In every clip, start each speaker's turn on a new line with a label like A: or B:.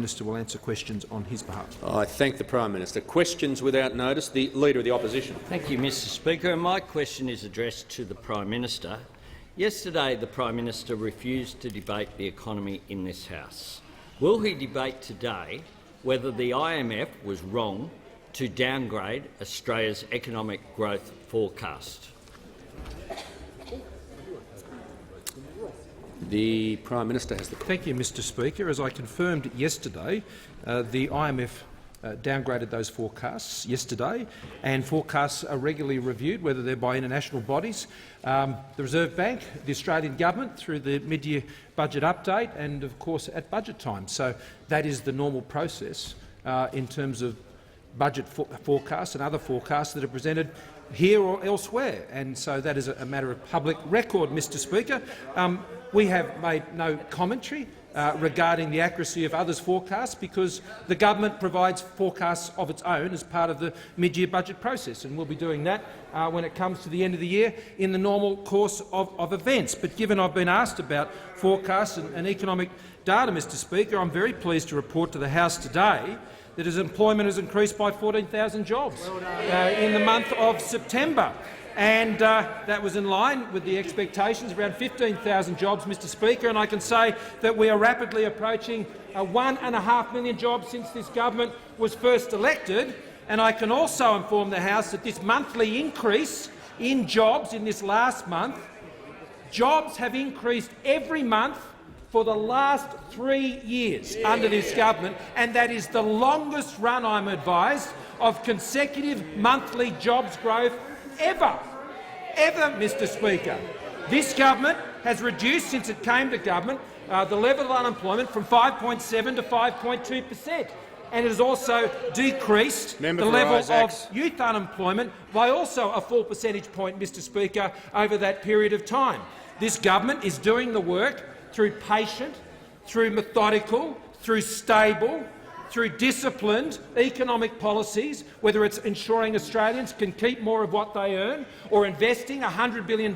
A: Minister will answer questions on his behalf.
B: I thank the Prime Minister. Questions without notice. The Leader of the Opposition.
C: Thank you, Mr Speaker. My question is addressed to the Prime Minister. Yesterday, the Prime Minister refused to debate the economy in this House. Will he debate today whether the IMF was wrong to downgrade Australia's economic growth forecast?
B: The Prime Minister has the call.
A: Thank you, Mr Speaker. As I confirmed yesterday, the IMF downgraded those forecasts yesterday, and forecasts are regularly reviewed, whether they're by international bodies, the Reserve Bank, the Australian Government through the mid-year budget update, and of course at budget time. So that is the normal process in terms of budget forecasts and other forecasts that are presented here or elsewhere, and so that is a matter of public record, Mr Speaker. We have made no commentary regarding the accuracy of others' forecasts because the government provides forecasts of its own as part of the mid-year budget process, and we'll be doing that when it comes to the end of the year in the normal course of events. But given I've been asked about forecasts and economic data, Mr Speaker, I'm very pleased to report to the House today that as employment has increased by 14,000 jobs in the month of September. And that was in line with the expectations, around 15,000 jobs, Mr Speaker, and I can say that we are rapidly approaching 1.5 million jobs since this government was first elected. And I can also inform the House that this monthly increase in jobs in this last month, jobs have increased every month for the last 3 years under this government, and that is the longest run, I'm advised, of consecutive monthly jobs growth ever, Mr Speaker. This government has reduced, since it came to government, the level of unemployment from 5.7 to 5.2%, and it has also decreased the level of youth unemployment by also a full percentage point, Mr Speaker, over that period of time. This government is doing the work through patient, through methodical, through stable, through disciplined economic policies, whether it's ensuring Australians can keep more of what they earn or investing $100 billion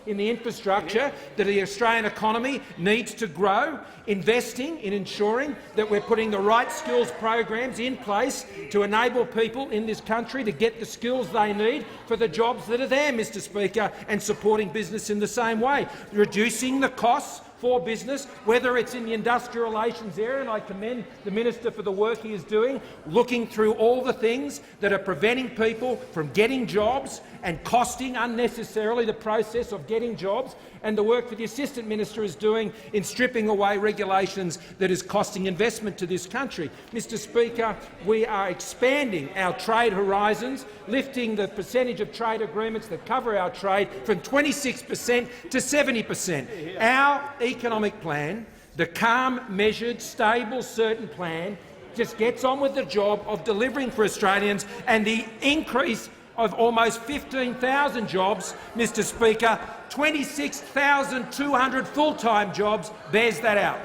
A: in the infrastructure that the Australian economy needs to grow, investing in ensuring that we're putting the right skills programs in place to enable people in this country to get the skills they need for the jobs that are there, Mr Speaker, and supporting business in the same way, reducing the costs for business, whether it's in the industrial relations area, and I commend the Minister for the work he is doing, looking through all the things that are preventing people from getting jobs and costing unnecessarily the process of getting jobs, and the work that the Assistant Minister is doing in stripping away regulations that is costing investment to this country. Mr Speaker, we are expanding our trade horizons, lifting the percentage of trade agreements that cover our trade from 26% to 70%. Our economic plan, the calm, measured, stable, certain plan, just gets on with the job of delivering for Australians, and the increase of almost 15,000 jobs, Mr Speaker, 26,200 full-time jobs bears that out.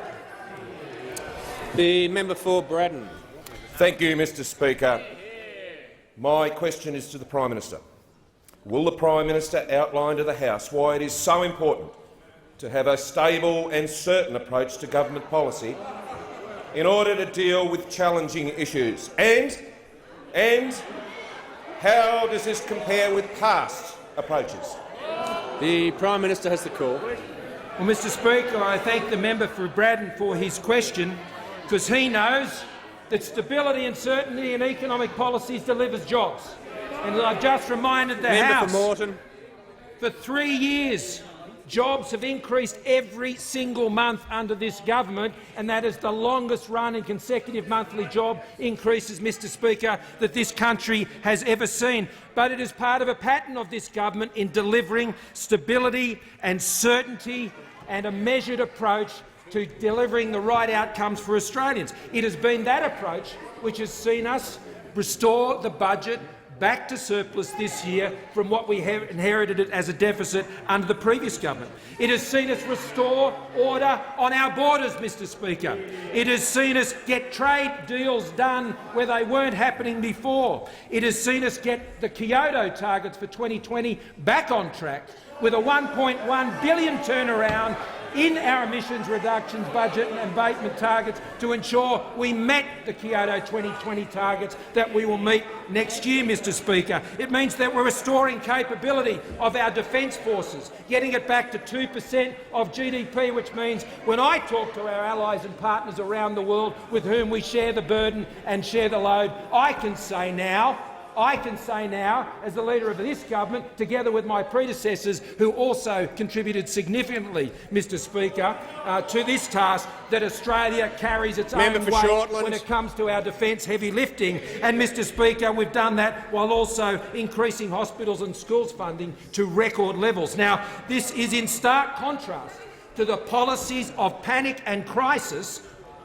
B: The member for Braddon.
D: Thank you, Mr Speaker. My question is to the Prime Minister. Will the Prime Minister outline to the House why it is so important to have a stable and certain approach to government policy in order to deal with challenging issues? And how does this compare with past approaches?
B: The Prime Minister has the call.
A: Well, Mr Speaker, I thank the member for Braddon for his question, because he knows that stability and certainty in economic policies delivers jobs. And I've just reminded the House,
B: for Moreton.
A: For 3 years, jobs have increased every single month under this government, and that is the longest run in consecutive monthly job increases, Mr Speaker, that this country has ever seen. But it is part of a pattern of this government in delivering stability and certainty and a measured approach to delivering the right outcomes for Australians. It has been that approach which has seen us restore the budget back to surplus this year from what we have inherited it as a deficit under the previous government. It has seen us restore order on our borders, Mr Speaker. It has seen us get trade deals done where they weren't happening before. It has seen us get the Kyoto targets for 2020 back on track with a $1.1 billion turnaround in our emissions reductions budget and abatement targets to ensure we met the Kyoto 2020 targets that we will meet next year, Mr Speaker. It means that we're restoring capability of our defence forces, getting it back to 2% of GDP, which means when I talk to our allies and partners around the world with whom we share the burden and share the load, I can say now, as the leader of this government, together with my predecessors who also contributed significantly, Mr Speaker, to this task, that Australia carries its own weight when it comes to our defence heavy lifting. And, Mr Speaker, we've done that while also increasing hospitals and schools funding to record levels. Now, this is in stark contrast to the policies of panic and crisis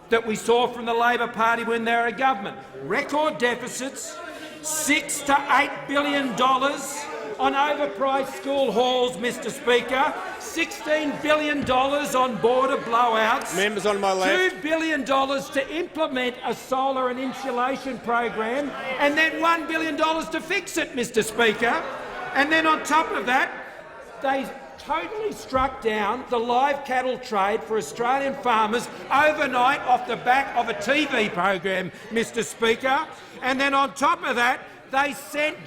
A: that we saw from the Labor Party when they were in government. Record deficits, $6 to $8 billion on overpriced school halls, Mr Speaker, $16 billion on border blowouts,
B: Members on my left.
A: $2 billion to implement a solar and insulation program, and then $1 billion to fix it, Mr Speaker. And then on top of that, they totally struck down the live cattle trade for Australian farmers overnight off the back of a TV program, Mr Speaker. And then on top of that, they sent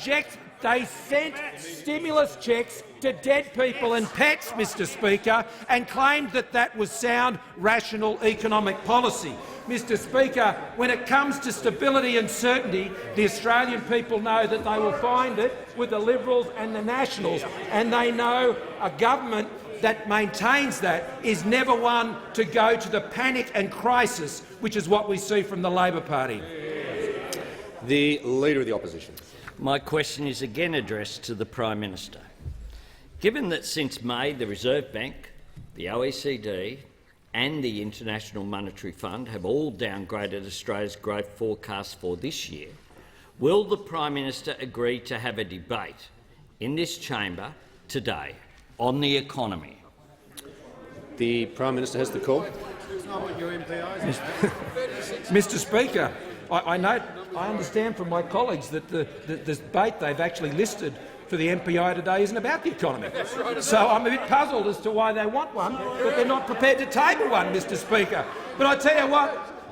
A: stimulus checks to dead people and pets, Mr Speaker, and claimed that that was sound, rational economic policy. Mr Speaker, when it comes to stability and certainty, the Australian people know that they will find it with the Liberals and the Nationals, and they know a government that maintains that is never one to go to the panic and crisis, which is what we see from the Labor Party.
B: The Leader of the Opposition.
C: My question is again addressed to the Prime Minister. Given that since May the Reserve Bank, the OECD and the International Monetary Fund have all downgraded Australia's growth forecast for this year, will the Prime Minister agree to have a debate in this chamber today on the economy?
B: The Prime Minister has the call.
A: Mr Speaker, I understand from my colleagues that the debate they've actually listed for the MPI today isn't about the economy. So I'm a bit puzzled as to why they want one, but they're not prepared to table one, Mr Speaker. But I tell you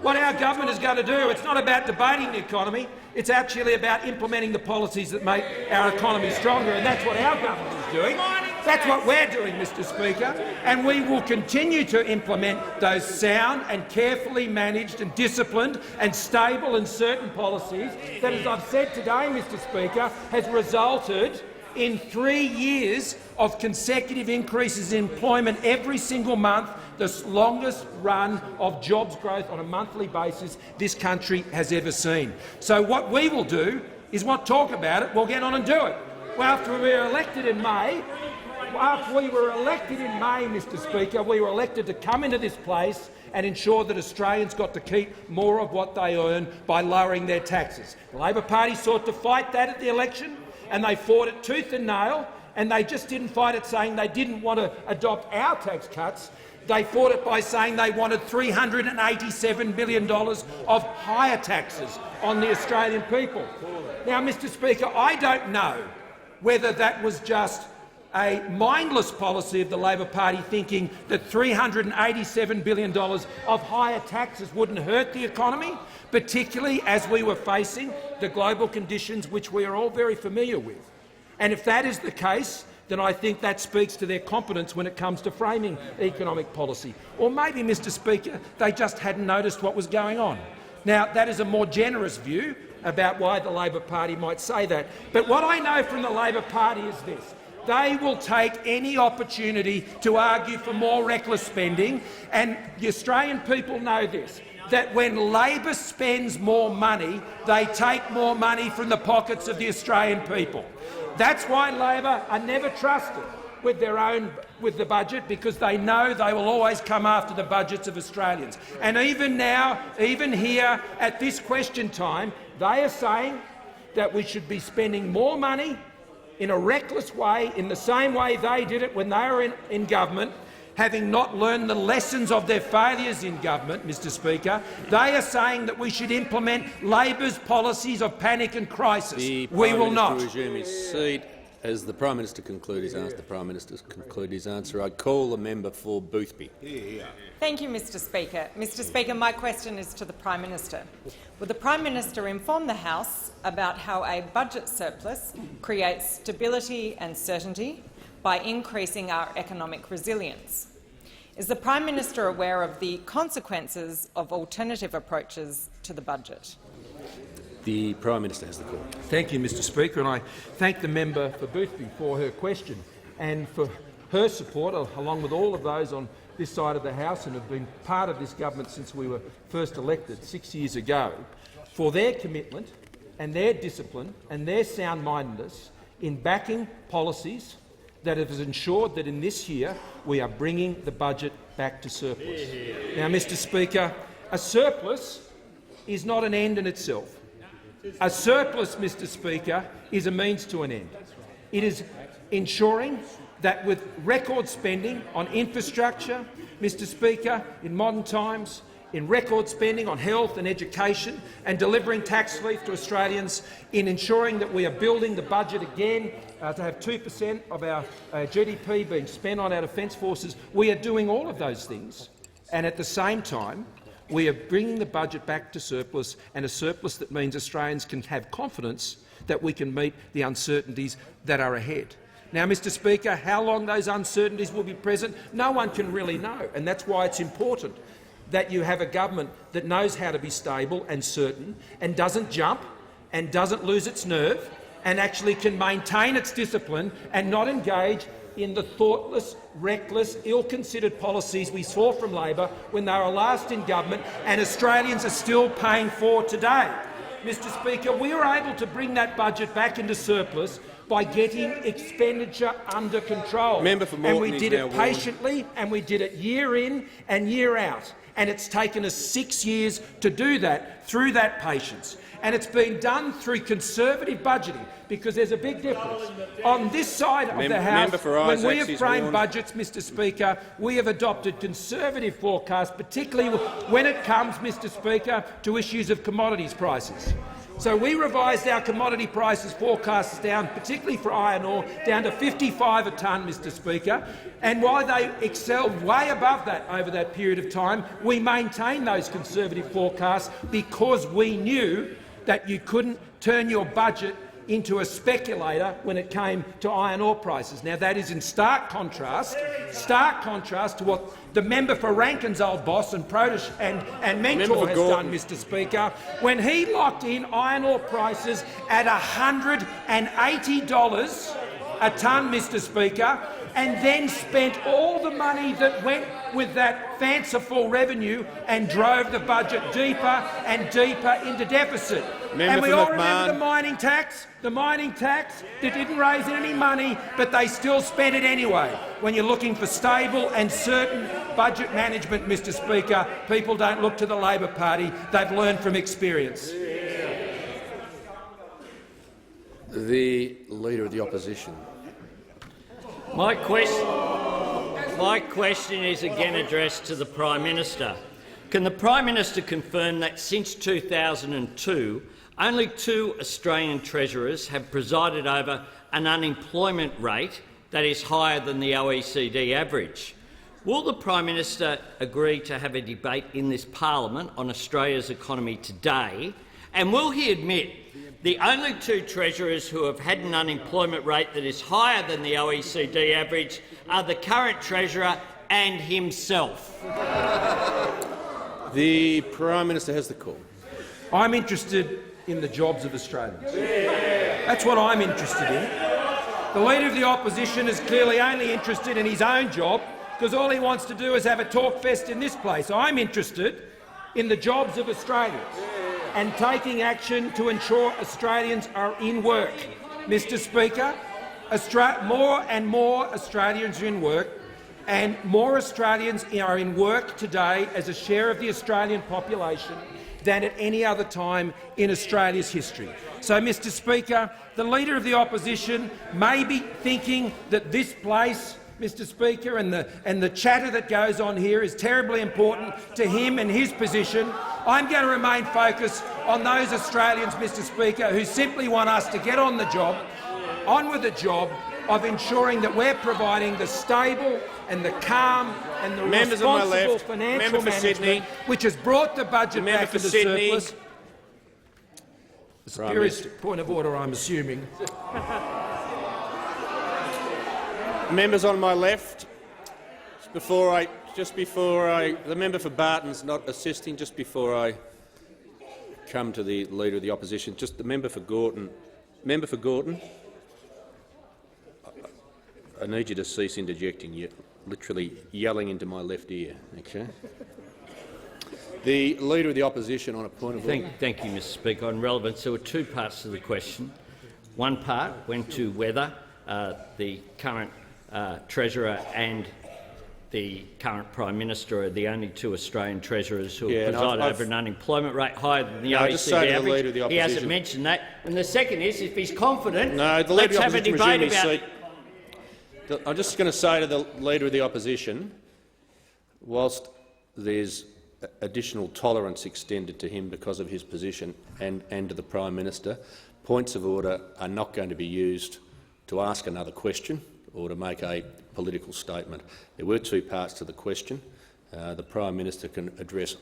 A: what our government is going to do, it's not about debating the economy, it's actually about implementing the policies that make our economy stronger, and that's what our government is doing. That's what we're doing, Mr Speaker, and we will continue to implement those sound and carefully managed and disciplined and stable and certain policies that, as I've said today, Mr Speaker, has resulted in 3 years of consecutive increases in employment every single month, the longest run of jobs growth on a monthly basis this country has ever seen. So what we will do is not talk about it, we'll get on and do it. Well, after we were elected in May, Mr Speaker, we were elected to come into this place and ensure that Australians got to keep more of what they earn by lowering their taxes. The Labor Party sought to fight that at the election, and they fought it tooth and nail, and they just didn't fight it saying they didn't want to adopt our tax cuts. They fought it by saying they wanted $387 billion of higher taxes on the Australian people. Now, Mr Speaker, I don't know whether that was just a mindless policy of the Labor Party thinking that $387 billion of higher taxes wouldn't hurt the economy, particularly as we were facing the global conditions which we are all very familiar with. And if that is the case, then I think that speaks to their competence when it comes to framing economic policy. Or maybe, Mr Speaker, they just hadn't noticed what was going on. Now, that is a more generous view about why the Labor Party might say that. But what I know from the Labor Party is this. They will take any opportunity to argue for more reckless spending, and the Australian people know this, that when Labor spends more money, they take more money from the pockets of the Australian people. That's why Labor are never trusted with the budget, because they know they will always come after the budgets of Australians. And even now, even here at this question time, they are saying that we should be spending more money in a reckless way, in the same way they did it when they were in government, having not learned the lessons of their failures in government, Mr Speaker. They are saying that we should implement Labor's policies of panic and crisis. We will not.
B: Resume his seat. As the Prime Minister conclude his answer, the Prime Minister conclude his answer. I call the member for Boothby.
E: Thank you, Mr Speaker. Mr Speaker, my question is to the Prime Minister. Will the Prime Minister inform the House about how a budget surplus creates stability and certainty by increasing our economic resilience? Is the Prime Minister aware of the consequences of alternative approaches to the budget?
B: The Prime Minister has the call.
A: Thank you, Mr Speaker, and I thank the member for Boothby for her question and for her support, along with all of those on this side of the House and have been part of this government since we were first elected 6 years ago, for their commitment and their discipline and their sound-mindedness in backing policies that have ensured that in this year we are bringing the budget back to surplus. Now, Mr Speaker, a surplus is not an end in itself. A surplus, Mr Speaker, is a means to an end. It is ensuring that with record spending on infrastructure, Mr Speaker, in modern times, in record spending on health and education and delivering tax relief to Australians, in ensuring that we are building the budget again to have 2% of our GDP being spent on our defence forces, we are doing all of those things. And at the same time, we are bringing the budget back to surplus, and a surplus that means Australians can have confidence that we can meet the uncertainties that are ahead. Now, Mr Speaker, how long those uncertainties will be present, no one can really know, and that's why it's important that you have a government that knows how to be stable and certain and doesn't jump and doesn't lose its nerve and actually can maintain its discipline and not engage in the thoughtless, reckless, ill-considered policies we saw from Labor when they were last in government and Australians are still paying for today. Mr Speaker, we were able to bring that budget back into surplus by getting expenditure under control.
B: Member for Moreton,
A: and we did it patiently and we did it year in and year out. And it's taken us 6 years to do that through that patience. And it's been done through conservative budgeting, because there's a big difference. On this side of the House, when we have framed budgets, Mr Speaker, we have adopted conservative forecasts, particularly when it comes, Mr Speaker, to issues of commodities prices. So we revised our commodity prices forecasts down, particularly for iron ore, down to 55 a tonne, Mr Speaker. And while they excelled way above that over that period of time, we maintained those conservative forecasts because we knew that you couldn't turn your budget into a speculator when it came to iron ore prices. Now, that is in stark contrast to what the member for Rankin's old boss and mentor has done, Mr Speaker, when he locked in iron ore prices at $180 a tonne, Mr Speaker, and then spent all the money that went with that fanciful revenue and drove the budget deeper and deeper into deficit. And we all remember the mining tax that didn't raise any money, but they still spent it anyway. When you're looking for stable and certain budget management, Mr Speaker, people don't look to the Labor Party. They've learned from experience.
B: The Leader of the Opposition.
C: My question is again addressed to the Prime Minister. Can the Prime Minister confirm that since 2002, only 2 Australian treasurers have presided over an unemployment rate that is higher than the OECD average? Will the Prime Minister agree to have a debate in this parliament on Australia's economy today? And will he admit the only 2 treasurers who have had an unemployment rate that is higher than the OECD average are the current treasurer and himself?
B: The Prime Minister has the call.
A: I'm interested in the jobs of Australians. That's what I'm interested in. The Leader of the Opposition is clearly only interested in his own job, because all he wants to do is have a talk fest in this place. I'm interested in the jobs of Australians and taking action to ensure Australians are in work. Mr Speaker, more and more Australians are in work, and more Australians are in work today as a share of the Australian population than at any other time in Australia's history. So, Mr Speaker, the Leader of the Opposition may be thinking that this place, Mr Speaker, and the chatter that goes on here is terribly important to him and his position. I'm going to remain focused on those Australians, Mr Speaker, who simply want us to get on the job, on with the job of ensuring that we're providing the stable and the calm and the
B: Members on my
A: responsible
B: left.
A: financial
B: Member for
A: management
B: Sydney.
A: which has brought the budget
B: Member
A: back
B: for
A: into
B: Sydney.
A: surplus. Serious point of order, I'm assuming.
B: Members on my left. The member for Barton's not assisting. Just before I come to the Leader of the Opposition, just the member for Gorton. Member for Gorton, I need you to cease interjecting. You're literally yelling into my left ear. Okay. The Leader of the Opposition on a point of order.
C: Thank you, Mr Speaker. On relevance, there were two parts to the question. One part went to whether the current Treasurer and the current Prime Minister are the only two Australian Treasurers who have presided over an unemployment rate higher than the OECD average. He hasn't mentioned that. And the second is, if he's confident, let's have a debate about it.
B: I'm just going to say to the Leader of the Opposition, whilst there's additional tolerance extended to him because of his position and to the Prime Minister, points of order are not going to be used to ask another question or to make a political statement. There were two parts to the question. The Prime Minister can address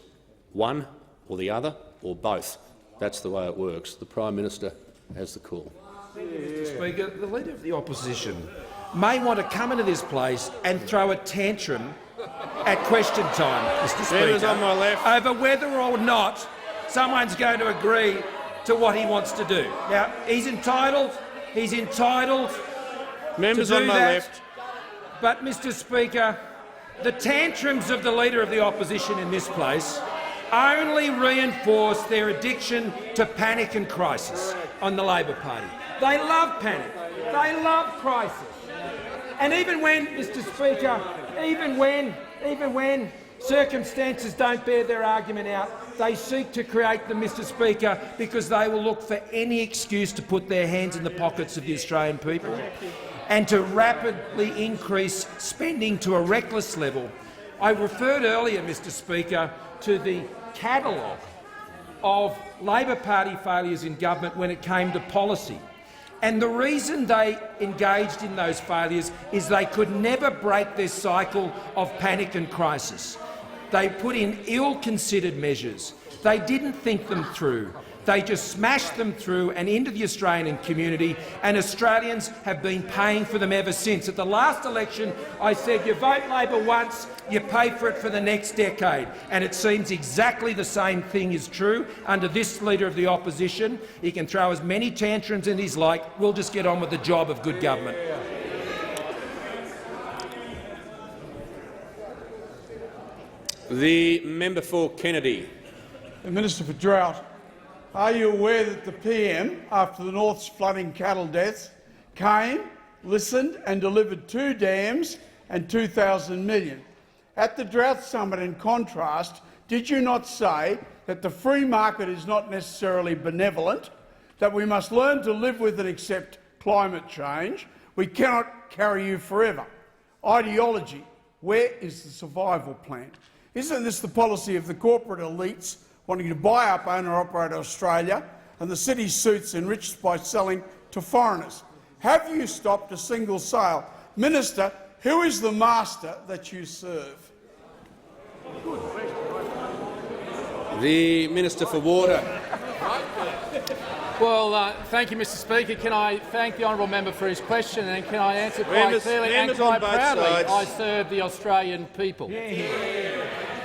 B: one or the other or both. That's the way it works. The Prime Minister has the call.
A: Mr Speaker, the Leader of the Opposition may want to come into this place and throw a tantrum at question time, Mr Speaker,
B: on my left.
A: over whether or not someone's going to agree to what he wants to do. Now, he's entitled
B: Members
A: to do
B: on my
A: that,
B: left.
A: but, Mr Speaker, the tantrums of the Leader of the Opposition in this place only reinforce their addiction to panic and crisis on the Labor Party. They love panic. They love crisis. And even when, Mr Speaker, even when circumstances don't bear their argument out, they seek to create them, Mr Speaker, because they will look for any excuse to put their hands in the pockets of the Australian people and to rapidly increase spending to a reckless level. I referred earlier, Mr Speaker, to the catalogue of Labor Party failures in government when it came to policy. And the reason they engaged in those failures is they could never break their cycle of panic and crisis. They put in ill-considered measures. They didn't think them through. They just smashed them through and into the Australian community, and Australians have been paying for them ever since. At the last election, I said, you vote Labor once, you pay for it for the next decade. And it seems exactly the same thing is true under this Leader of the Opposition. He can throw as many tantrums as he's like. We'll just get on with the job of good government.
B: The member for Kennedy.
F: The Minister for Drought, are you aware that the PM, after the North's flooding cattle deaths, came, listened and delivered 2 dams and 2,000 million? At the Drought Summit, in contrast, did you not say that the free market is not necessarily benevolent, that we must learn to live with and accept climate change? We cannot carry you forever. Ideology, where is the survival plan? Isn't this the policy of the corporate elites wanting to buy up owner-operator Australia and the city suits enriched by selling to foreigners? Have you stopped a single sale? Minister, who is the master that you serve?
B: The Minister for Water.
G: Well, thank you, Mr Speaker. Can I thank the honourable member for his question, and can I answer quite clearly and quite proudly? I serve the Australian people.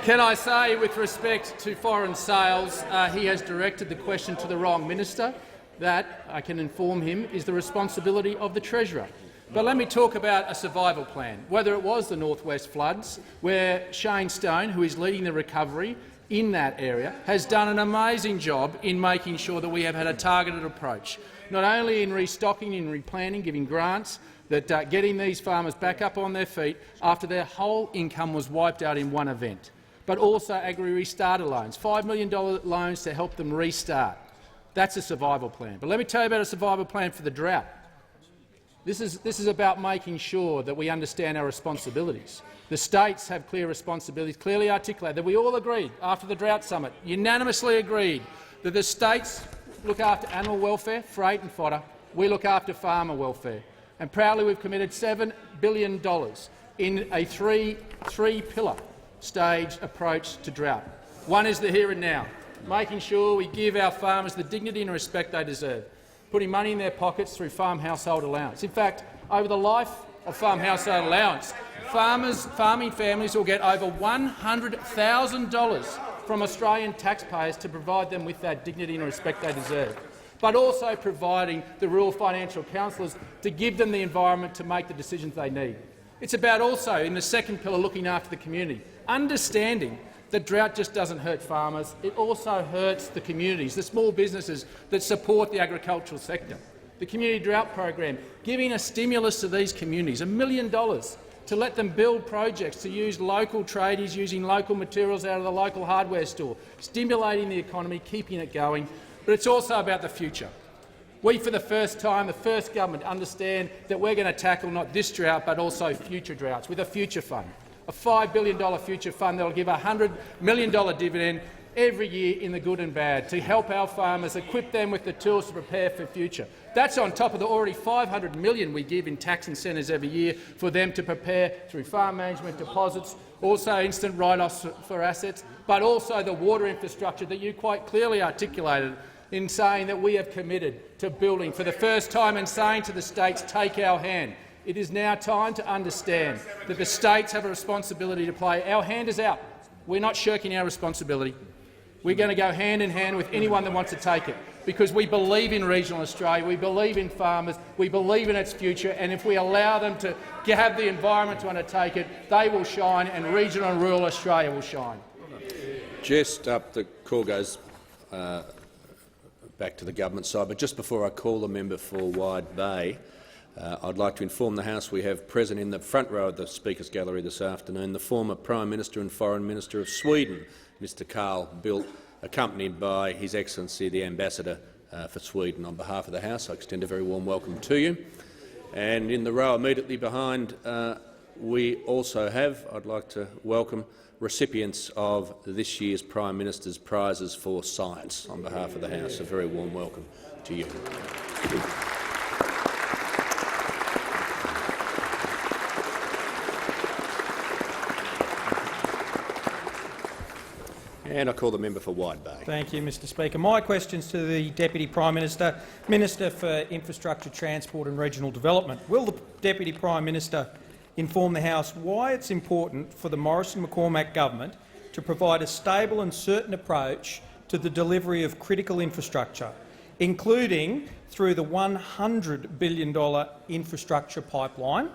G: Can I say, with respect to foreign sales, he has directed the question to the wrong minister. That, I can inform him, is the responsibility of the Treasurer. But let me talk about a survival plan, whether it was the Northwest floods, where Shane Stone, who is leading the recovery in that area, has done an amazing job in making sure that we have had a targeted approach, not only in restocking and replanting, giving grants, that getting these farmers back up on their feet after their whole income was wiped out in one event, but also agri-restarter loans, $5 million loans to help them restart. That's a survival plan. But let me tell you about a survival plan for the drought. This is about making sure that we understand our responsibilities. The states have clear responsibilities, clearly articulated, that we all agreed after the Drought Summit, unanimously agreed that the states look after animal welfare, freight and fodder, we look after farmer welfare. And proudly we've committed $7 billion in a three-pillar staged approach to drought. One is the here and now, making sure we give our farmers the dignity and respect they deserve, putting money in their pockets through farm household allowance. In fact, over the life of farm household allowance, farming families will get over $100,000 from Australian taxpayers to provide them with that dignity and respect they deserve, but also providing the rural financial counsellors to give them the environment to make the decisions they need. It's about also, in the second pillar, looking after the community, understanding that drought just doesn't hurt farmers, it also hurts the communities, the small businesses that support the agricultural sector. The Community Drought Program, giving a stimulus to these communities, $1 million to let them build projects, to use local tradies, using local materials out of the local hardware store, stimulating the economy, keeping it going. But it's also about the future. We, for the first time, the first government, understand that we're going to tackle not this drought but also future droughts with a future fund, a $5 billion future fund that will give a $100 million dividend every year in the good and bad to help our farmers, equip them with the tools to prepare for the future. That's on top of the already $500 million we give in tax incentives every year for them to prepare through farm management deposits, also instant write-offs for assets, but also the water infrastructure that you quite clearly articulated in saying that we have committed to building for the first time and saying to the states, take our hand. It is now time to understand that the states have a responsibility to play. Our hand is out. We're not shirking our responsibility. We're going to go hand in hand with anyone that wants to take it, because we believe in regional Australia, we believe in farmers, we believe in its future, and if we allow them to have the environment to undertake it, they will shine and regional and rural Australia will shine.
B: Just up, the call goes back to the government side, but just before I call the member for Wide Bay, I'd like to inform the House we have present in the front row of the Speaker's Gallery this afternoon the former Prime Minister and Foreign Minister of Sweden, Mr Carl Bildt, accompanied by His Excellency the Ambassador for Sweden. On behalf of the House, I extend a very warm welcome to you. And in the row immediately behind, we also have, I'd like to welcome recipients of this year's Prime Minister's Prizes for Science. On behalf of the House, a very warm welcome to you. And I call the member for Wide Bay.
H: Thank you, Mr Speaker. My question is to the Deputy Prime Minister, Minister for Infrastructure, Transport and Regional Development. Will the Deputy Prime Minister inform the House why it's important for the Morrison-McCormack government to provide a stable and certain approach to the delivery of critical infrastructure, including through the $100 billion infrastructure pipeline?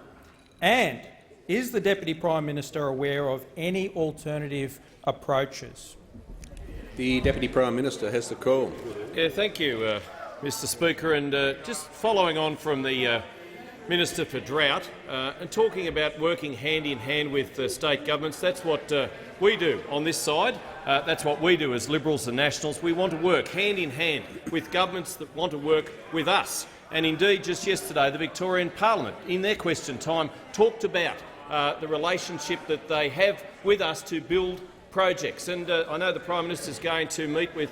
H: And is the Deputy Prime Minister aware of any alternative approaches?
B: The Deputy Prime Minister has the call.
I: Yeah, thank you, Mr Speaker. And just following on from the Minister for Drought and talking about working hand in hand with state governments, that's what we do on this side. That's what we do as Liberals and Nationals. We want to work hand in hand with governments that want to work with us. And indeed, just yesterday, the Victorian Parliament, in their question time, talked about the relationship that they have with us to build projects. And I know the Prime Minister is going to meet with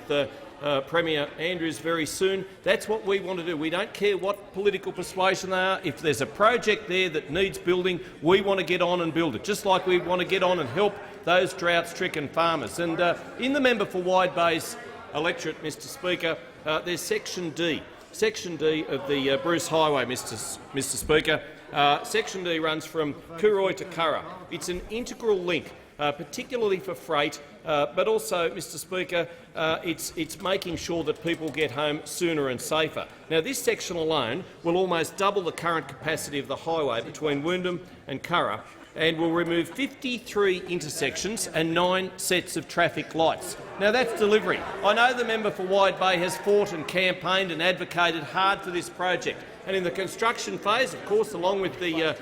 I: Premier Andrews very soon. That's what we want to do. We don't care what political persuasion they are. If there's a project there that needs building, we want to get on and build it, just like we want to get on and help those drought-stricken farmers. And in the member for Wide Bay's electorate, Mr Speaker, there's Section D. Section D of the Bruce Highway, Mr Speaker. Section D runs from Cooroy to Curra. It's an integral link, particularly for freight, but also, Mr Speaker, it's making sure that people get home sooner and safer. Now, this section alone will almost double the current capacity of the highway between Woundum and Curra, and will remove 53 intersections and 9 sets of traffic lights. Now, that's delivery. I know the member for Wide Bay has fought and campaigned and advocated hard for this project, and in the construction phase, of course, along with the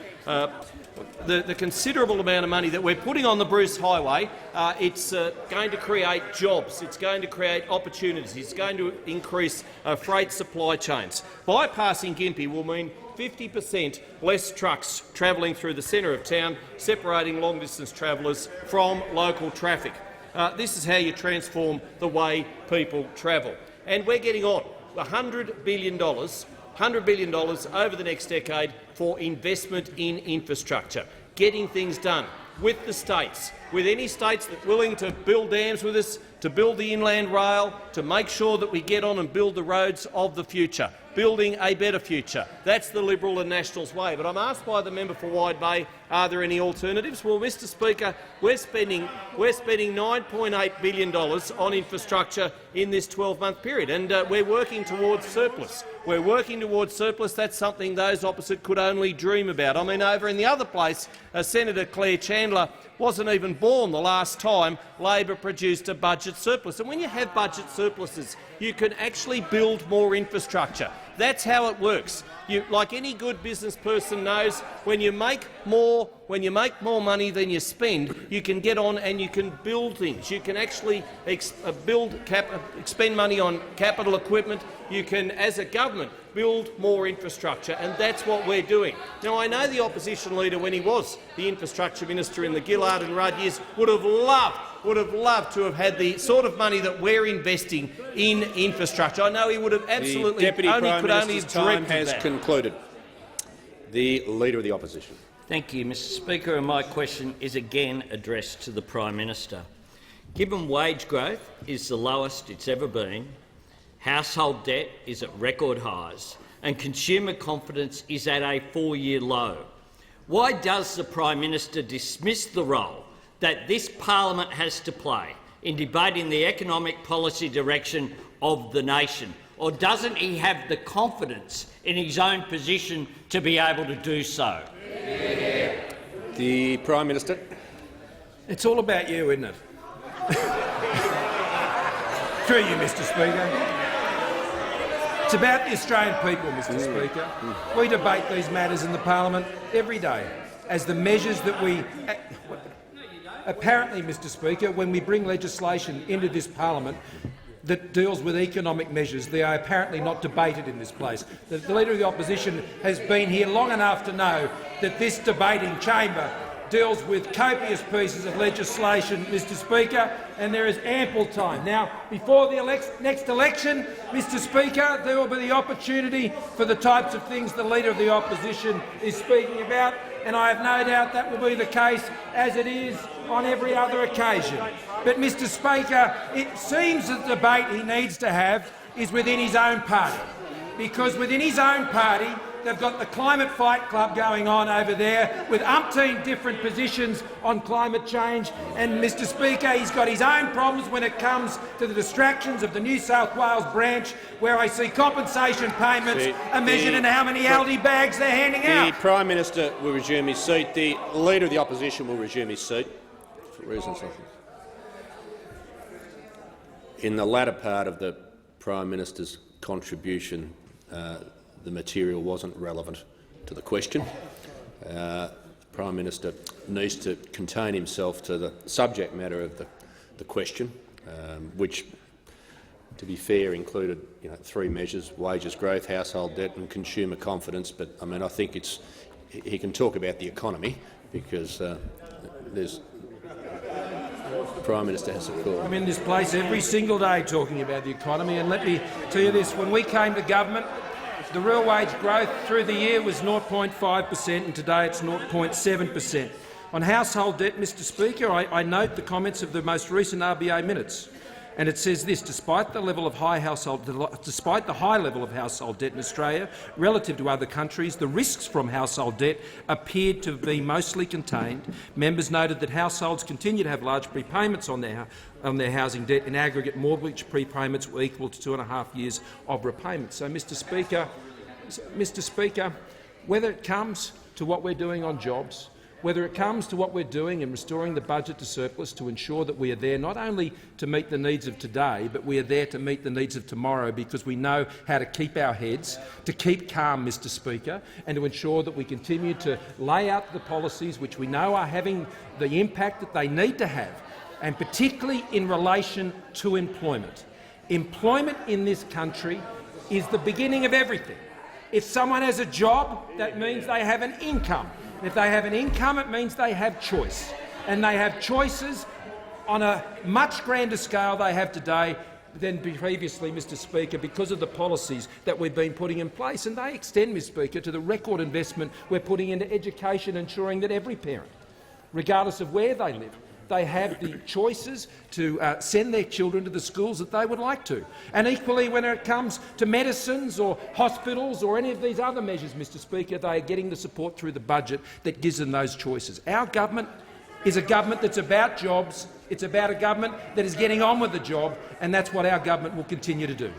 I: considerable amount of money that we're putting on the Bruce Highway, it's going to create jobs, it's going to create opportunities, it's going to increase freight supply chains. Bypassing Gympie will mean 50% less trucks travelling through the centre of town, separating long-distance travellers from local traffic. This is how you transform the way people travel. And we're getting on $100 billion $100 billion over the next decade for investment in infrastructure, getting things done with the states, with any states that are willing to build dams with us, to build the inland rail, to make sure that we get on and build the roads of the future, building a better future. That's the Liberal and Nationals way. But I'm asked by the member for Wide Bay, are there any alternatives? Well, Mr Speaker, we're spending $9.8 billion on infrastructure in this 12-month period, and we're working towards surplus. We're working towards surplus. That's something those opposite could only dream about. I mean, over in the other place, Senator Claire Chandler wasn't even born the last time Labor produced a budget surplus. And when you have budget surpluses, you can actually build more infrastructure. That's how it works. Like any good business person knows, when you make more money than you spend, you can get on and you can build things. You can actually expend money on capital equipment. You can, as a government, build more infrastructure, and that's what we're doing. Now, I know the opposition leader, when he was the infrastructure minister in the Gillard and Rudd years, would have loved to have had the sort of money that we're investing in infrastructure. I know he would have absolutely
B: the Deputy Prime Minister's time has
I: that.
B: concluded. The Leader of the Opposition.
C: Thank you, Mr Speaker, and my question is again addressed to the Prime Minister. Given wage growth is the lowest it's ever been, household debt is at record highs and consumer confidence is at a 4-year low, why does the Prime Minister dismiss the role that this parliament has to play in debating the economic policy direction of the nation? Or doesn't he have the confidence in his own position to be able to do so?
B: The Prime Minister.
A: It's all about you, isn't it? Through you, Mr Speaker. It's about the Australian people, Mr Speaker. We debate these matters in the parliament every day as the measures that we... Apparently, Mr Speaker, when we bring legislation into this parliament that deals with economic measures, they are apparently not debated in this place. The Leader of the Opposition has been here long enough to know that this debating chamber deals with copious pieces of legislation, Mr Speaker, and there is ample time. Now, before the next election, Mr Speaker, there will be the opportunity for the types of things the Leader of the Opposition is speaking about, and I have no doubt that will be the case, as it is on every other occasion. But, Mr Speaker, it seems the debate he needs to have is within his own party, because within his own party they've got the Climate Fight Club going on over there with umpteen different positions on climate change, and, Mr Speaker, he's got his own problems when it comes to the distractions of the New South Wales branch, where I see compensation payments are measured in how many Aldi bags they're handing out.
B: The Prime Minister will resume his seat. The Leader of the Opposition will resume his seat. For reasons in the latter part of the Prime Minister's contribution, the material wasn't relevant to the question. The Prime Minister needs to contain himself to the subject matter of the question, which, to be fair, included 3 measures: wages growth, household debt and consumer confidence. But I mean, I think he can talk about the economy because the Prime Minister has a call.
A: I'm in this place every single day talking about the economy, and let me tell you this: when we came to government, the real wage growth through the year was 0.5% and today it's 0.7%. On household debt, Mr Speaker, I note the comments of the most recent RBA minutes, and it says this: despite the high level of household debt in Australia relative to other countries, the risks from household debt appeared to be mostly contained. Members noted that households continue to have large prepayments on their housing debt. In aggregate, mortgage prepayments were equal to 2.5 years of repayment. So, Mr Speaker, whether it comes to what we're doing on jobs, whether it comes to what we're doing in restoring the budget to surplus to ensure that we are there not only to meet the needs of today, but we are there to meet the needs of tomorrow, because we know how to keep our heads, to keep calm, Mr Speaker, and to ensure that we continue to lay out the policies which we know are having the impact that they need to have, and particularly in relation to employment. Employment in this country is the beginning of everything. If someone has a job, that means they have an income. If they have an income, it means they have choice. And they have choices on a much grander scale they have today than previously, Mr Speaker, because of the policies that we've been putting in place. And they extend, Mr Speaker, to the record investment we're putting into education, ensuring that every parent, regardless of where they live, they have the choices to send their children to the schools that they would like to. And equally, when it comes to medicines or hospitals or any of these other measures, Mr Speaker, they are getting the support through the budget that gives them those choices. Our government is a government that's about jobs. It's about a government that is getting on with the job, and that's what our government will continue to do.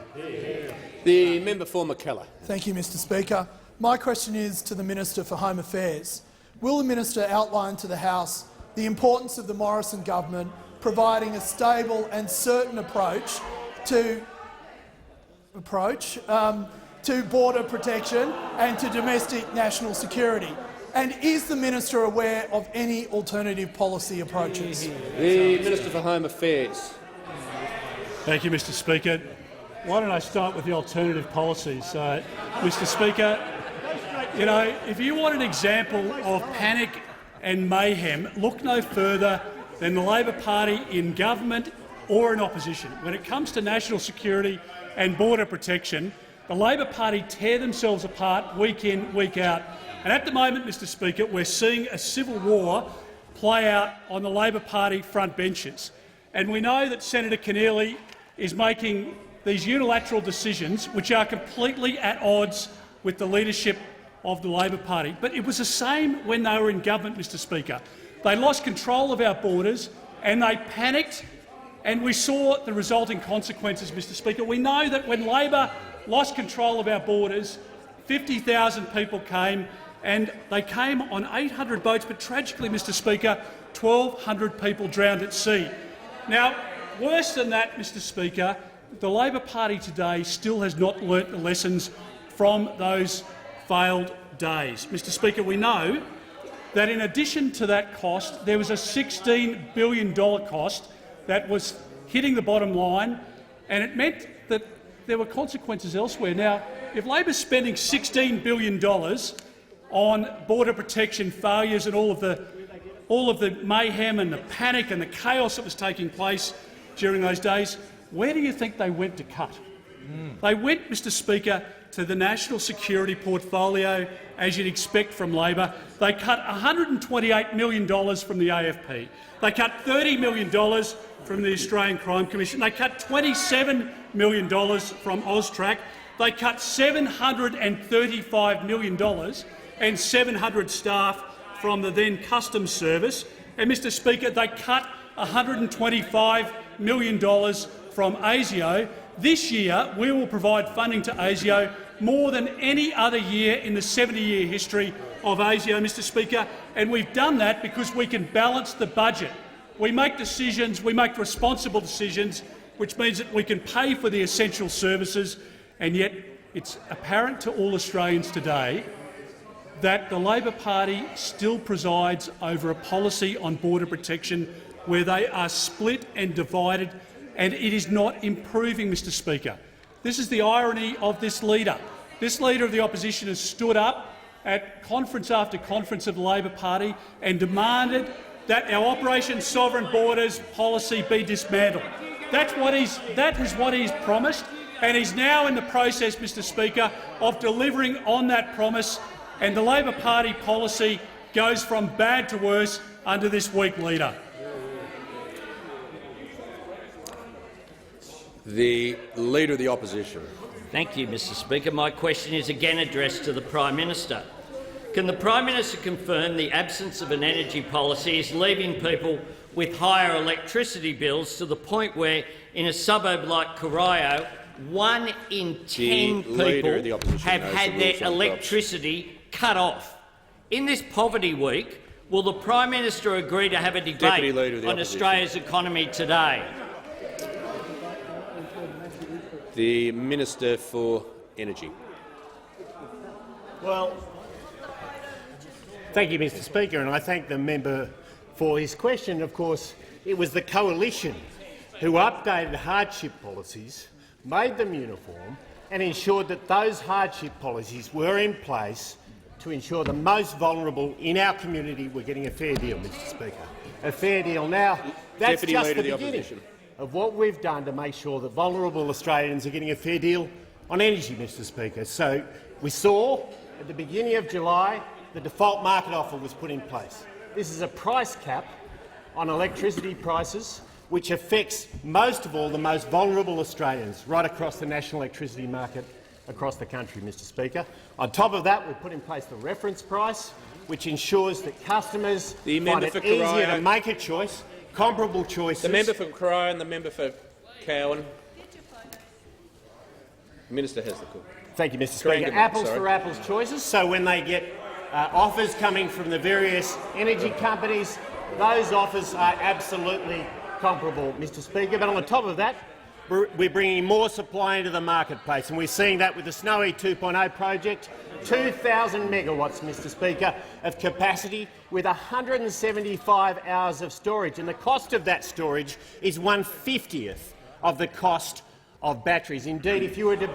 B: The member for McKellar.
J: Thank you, Mr Speaker. My question is to the Minister for Home Affairs. Will the minister outline to the House the importance of the Morrison government providing a stable and certain approach to border protection and to domestic national security? And is the minister aware of any alternative policy approaches?
B: The Minister for Home Affairs.
K: Thank you, Mr Speaker. Why don't I start with the alternative policies? Mr Speaker, you know, if you want an example of panic and mayhem, look no further than the Labor Party in government or in opposition. When it comes to national security and border protection, the Labor Party tear themselves apart week in, week out. And at the moment, Mr Speaker, we're seeing a civil war play out on the Labor Party front benches. And we know that Senator Keneally is making these unilateral decisions which are completely at odds with the leadership of the Labor Party. But it was the same when they were in government, Mr Speaker. They lost control of our borders and they panicked, and we saw the resulting consequences, Mr Speaker. We know that when Labor lost control of our borders, 50,000 people came, and they came on 800 boats, but tragically, Mr Speaker, 1,200 people drowned at sea. Now, worse than that, Mr Speaker, the Labor Party today still has not learnt the lessons from those failed days. Mr Speaker, we know that in addition to that cost, there was a $16 billion cost that was hitting the bottom line, and it meant that there were consequences elsewhere. Now, if Labor's spending $16 billion on border protection failures and all of the mayhem and the panic and the chaos that was taking place during those days, where do you think they went to cut? They went, Mr Speaker, to the national security portfolio, as you'd expect from Labor. They cut $128 million from the AFP. They cut $30 million from the Australian Crime Commission. They cut $27 million from AUSTRAC. They cut $735 million and 700 staff from the then Customs Service. And, Mr Speaker, they cut $125 million from ASIO. This year, we will provide funding to ASIO more than any other year in the 70-year history of ASIO, Mr Speaker, and we've done that because we can balance the budget. We make decisions, we make responsible decisions, which means that we can pay for the essential services, and yet it's apparent to all Australians today that the Labor Party still presides over a policy on border protection where they are split and divided, and it is not improving, Mr Speaker. This is the irony of this leader. This leader of the opposition has stood up at conference after conference of the Labor Party and demanded that our Operation Sovereign Borders policy be dismantled. That is what he's promised, and he's now in the process, Mr Speaker, of delivering on that promise, and the Labor Party policy goes from bad to worse under this weak leader.
B: The Leader of the Opposition.
C: Thank you, Mr Speaker. My question is again addressed to the Prime Minister. Can the Prime Minister confirm the absence of an energy policy is leaving people with higher electricity bills to the point where, in a suburb like Corio, 1 in 10 people have had their electricity cut off? In this poverty week, will the Prime Minister agree to have a debate on Australia's economy today?
B: The Minister for Energy.
L: Well, thank you, Mr Speaker, and I thank the member for his question. Of course, it was the coalition who updated hardship policies, made them uniform and ensured that those hardship policies were in place to ensure the most vulnerable in our community were getting a fair deal, Mr Speaker. A fair deal. Now, that's just the beginning. of what we've done to make sure that vulnerable Australians are getting a fair deal on energy, Mr Speaker. So we saw at the beginning of July the default market offer was put in place. This is a price cap on electricity prices which affects most of all the most vulnerable Australians right across the national electricity market across the country, Mr Speaker. On top of that, we've put in place the reference price, which ensures that customers find it easier to make a choice, comparable choices.
B: The member for Corio and the member for Cowan. The Minister has the call.
L: Thank you, Mr Speaker. Apples for apples choices. So when they get offers coming from the various energy companies, those offers are absolutely comparable, Mr Speaker. But on the top of that, we're bringing more supply into the marketplace, and we're seeing that with the Snowy 2.0 project, 2,000 megawatts, Mr Speaker, of capacity with 175 hours of storage. And the cost of that storage is 1/50th of the cost of batteries. Indeed, if you were to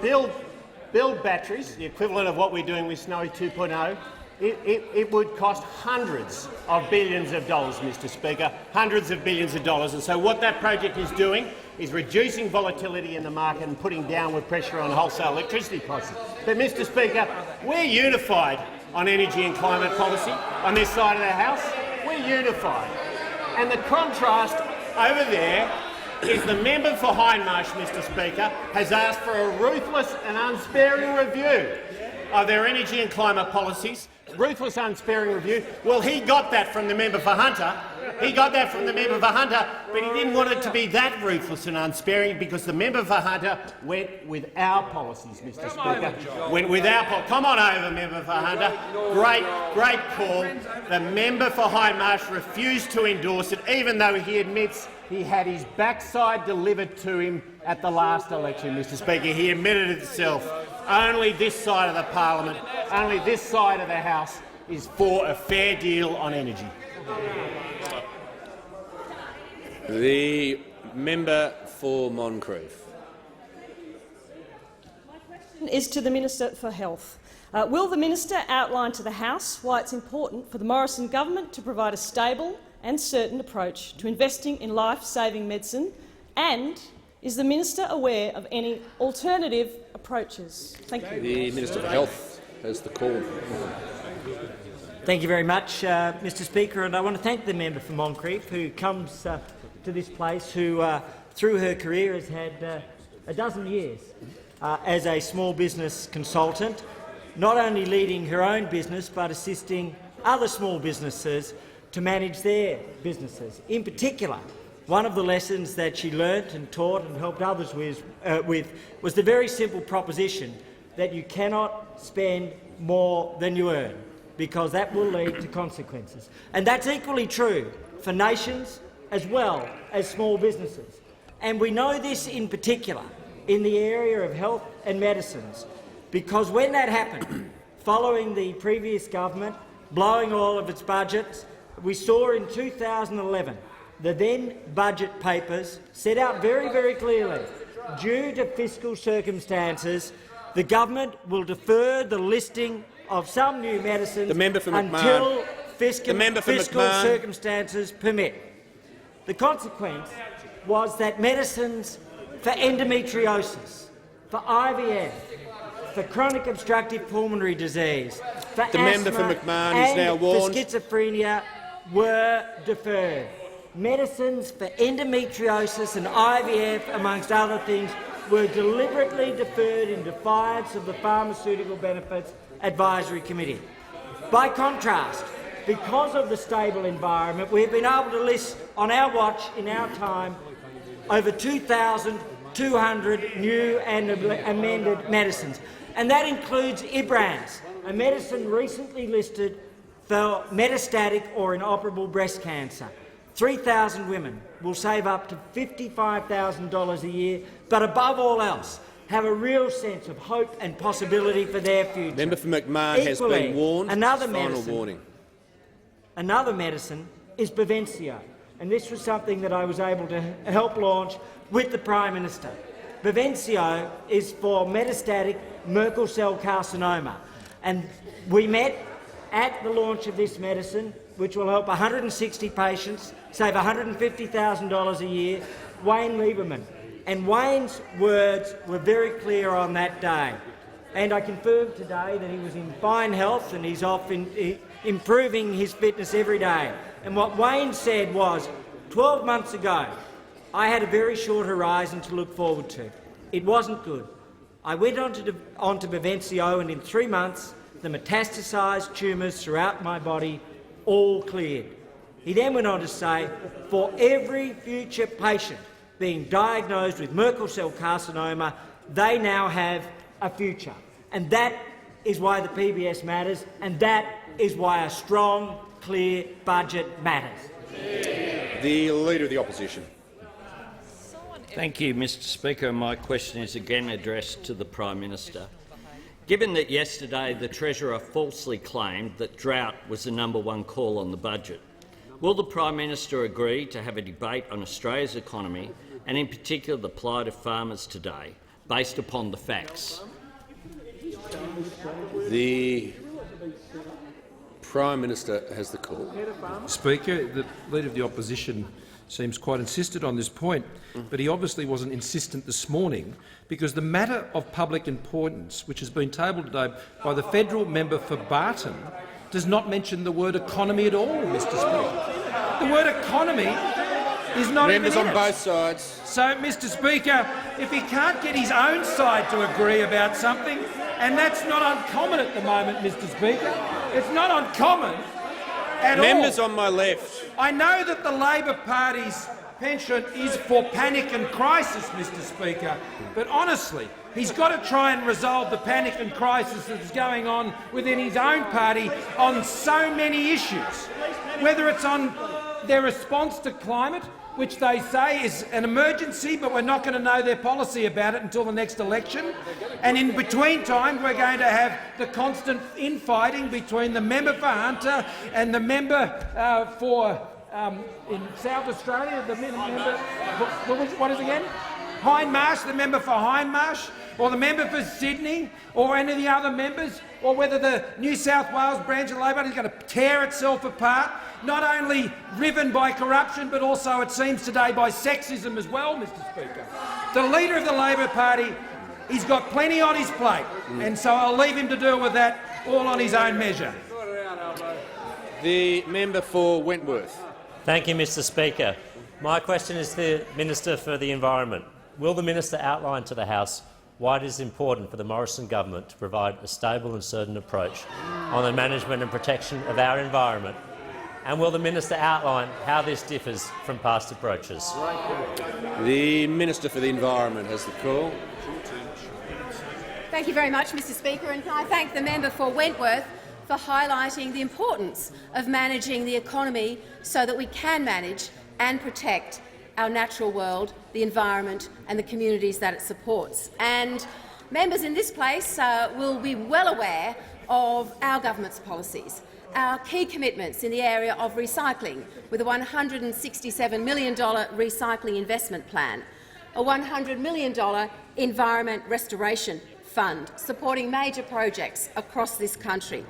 L: build batteries, the equivalent of what we're doing with Snowy 2.0, it would cost hundreds of billions of dollars, Mr Speaker, hundreds of billions of dollars. And so what that project is doing is reducing volatility in the market and putting downward pressure on wholesale electricity prices. But, Mr Speaker, we're unified on energy and climate policy on this side of the House. We're unified. And the contrast over there is the member for Hindmarsh, Mr Speaker, has asked for a ruthless and unsparing review of their energy and climate policies. Ruthless, unsparing review. Well, he got that from the member for Hunter. He got that from the member for Hunter, but he didn't want it to be that ruthless and unsparing because the member for Hunter went with our policies, Mr Speaker. Went with our policies. Come on over, member for Hunter. Great call. The member for Hindmarsh refused to endorse it, even though he admits he had his backside delivered to him at the last election, Mr Speaker. He admitted it himself. Only this side of the parliament, only this side of the House is for a fair deal on energy.
B: The member for Moncrief.
M: My question is to the Minister for Health. Will the minister outline to the House why it's important for the Morrison government to provide a stable and certain approach to investing in life-saving medicine, and is the minister aware of any alternative approaches? Thank you.
B: The Minister for Health has the call.
N: Thank you very much, Mr Speaker, and I want to thank the member for Moncrief, who comes to this place, who through her career has had a dozen years as a small business consultant, not only leading her own business but assisting other small businesses to manage their businesses. In particular, one of the lessons that she learnt and taught and helped others with was the very simple proposition that you cannot spend more than you earn, because that will lead to consequences. And that's equally true for nations as well as small businesses. And we know this in particular in the area of health and medicines, because when that happened, following the previous government blowing all of its budgets, we saw in 2011 the then budget papers set out very, very clearly, due to fiscal circumstances, the government will defer the listing of some new medicines until fiscal circumstances permit. The consequence was that medicines for endometriosis, for IVF, for chronic obstructive pulmonary disease, for asthma and for schizophrenia were deferred. Medicines for endometriosis and IVF, amongst other things, were deliberately deferred in defiance of the Pharmaceutical Benefits Advisory Committee. By contrast, because of the stable environment, we've been able to list on our watch, in our time, over 2,200 new and amended medicines. And that includes Ibrance, a medicine recently listed for metastatic or inoperable breast cancer. 3,000 women will save up to $55,000 a year, but above all else, have a real sense of hope and possibility for their future.
B: Member for McMahon has been warned.
N: Another medicine is Bavencio, and this was something that I was able to help launch with the Prime Minister. Bavencio is for metastatic Merkel cell carcinoma, and we met at the launch of this medicine, which will help 160 patients, save $150,000 a year, Wayne Lieberman. And Wayne's words were very clear on that day. And I confirmed today that he was in fine health and he's off improving his fitness every day. And what Wayne said was, 12 months ago, I had a very short horizon to look forward to. It wasn't good. I went on to Bavencio, and in 3 months, the metastasised tumours throughout my body all cleared. He then went on to say, for every future patient being diagnosed with Merkel cell carcinoma, they now have a future. And that is why the PBS matters, and that is why a strong, clear budget matters.
B: The Leader of the Opposition.
C: Thank you, Mr Speaker. My question is again addressed to the Prime Minister. Given that yesterday the Treasurer falsely claimed that drought was the #1 call on the budget, will the Prime Minister agree to have a debate on Australia's economy and in particular the plight of farmers today, based upon the facts?
B: The Prime Minister has the call.
A: Speaker, the Leader of the Opposition seems quite insistent on this point, but he obviously wasn't insistent this morning because the matter of public importance, which has been tabled today by the federal member for Barton, does not mention the word economy at all, Mr Speaker. The word economy is not
B: Members
A: even
B: on both sides.
A: So, Mr Speaker, if he can't get his own side to agree about something, and that's not uncommon at the moment, Mr Speaker, it's not uncommon at all.
B: Members on my left.
A: I know that the Labor Party's penchant is for panic and crisis, Mr Speaker, but honestly, he's got to try and resolve the panic and crisis that's going on within his own party on so many issues, whether it's on their response to climate, which they say is an emergency, but we're not going to know their policy about it until the next election. And in between time, we're going to have the constant infighting between the member for Hunter and the member in South Australia, the member what is it again? Hindmarsh, the member for Hindmarsh, or the member for Sydney, or any of the other members, or whether the New South Wales branch of Labor is going to tear itself apart, not only riven by corruption, but also, it seems today, by sexism as well, Mr Speaker. The Leader of the Labor Party, he's got plenty on his plate, and so I'll leave him to deal with that all on his own measure.
B: The member for Wentworth.
O: Thank you, Mr Speaker. My question is to the Minister for the Environment. Will the Minister outline to the House why it is important for the Morrison government to provide a stable and certain approach on the management and protection of our environment? And will the Minister outline how this differs from past approaches?
B: The Minister for the Environment has the call.
P: Thank you very much, Mr Speaker, and can I thank the member for Wentworth for highlighting the importance of managing the economy so that we can manage and protect our natural world, the environment and the communities that it supports. And members in this place will be well aware of our government's policies, our key commitments in the area of recycling, with a $167 million recycling investment plan, a $100 million environment restoration fund supporting major projects across this country,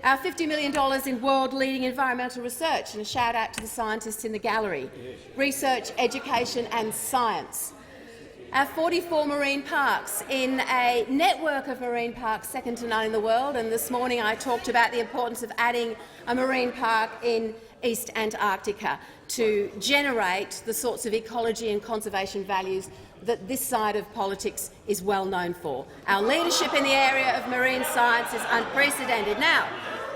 P: our $50 million in world-leading environmental research, and a shout-out to the scientists in the gallery, research, education and science, our 44 marine parks in a network of marine parks second to none in the world, and this morning I talked about the importance of adding a marine park in East Antarctica to generate the sorts of ecology and conservation values that this side of politics is well known for. Our leadership in the area of marine science is unprecedented. Now,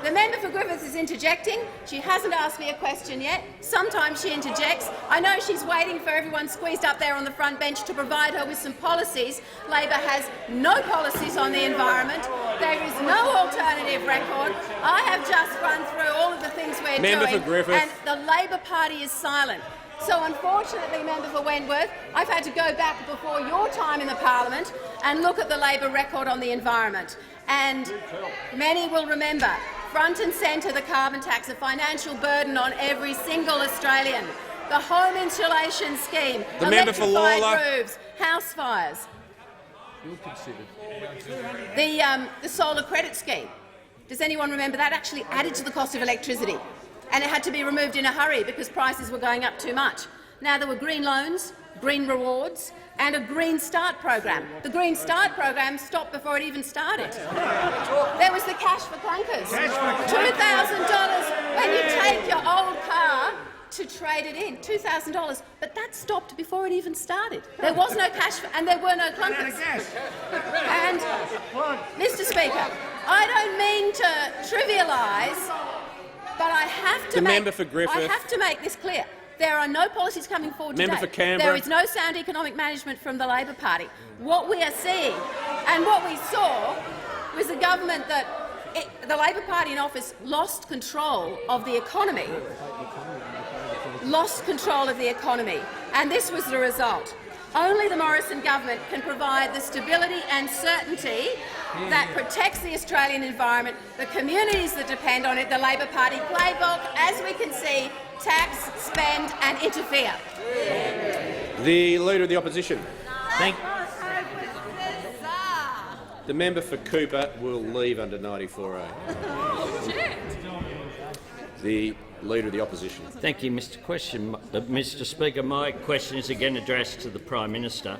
P: the member for Griffith is interjecting. She hasn't asked me a question yet. Sometimes she interjects. I know she's waiting for everyone squeezed up there on the front bench to provide her with some policies. Labor has no policies on the environment. There is no alternative record. I have just run through all of the things we're doing, and the Labor Party is silent. So unfortunately, member for Wentworth, I've had to go back before your time in the parliament and look at the Labor record on the environment. And many will remember, front and centre, the carbon tax, a financial burden on every single Australian. The home insulation scheme,
B: the member for
P: electrified roofs, house fires. The solar credit scheme. Does anyone remember that actually added to the cost of electricity? And it had to be removed in a hurry because prices were going up too much. Now, there were green loans, green rewards and a Green Start program. The Green Start program stopped before it even started. There was the cash for clunkers, $2,000 when you take your old car to trade it in, $2,000. But that stopped before it even started. There was no cash and there were no clunkers. And, Mr Speaker, I don't mean to trivialise, but I have to make this clear. There are no policies coming forward
B: Member
P: today.
B: for Canberra.
P: There is no sound economic management from the Labor Party. What we are seeing and what we saw was a government that the Labor Party in office lost control of the economy. And this was the result. Only the Morrison government can provide the stability and certainty that protects the Australian environment, the communities that depend on it. The Labor Party playbook, as we can see, tax, spend and interfere.
B: The Leader of the Opposition. The member for Cooper will leave under 94A. The Leader of the Opposition.
C: Thank you, Mr Speaker. My question is again addressed to the Prime Minister.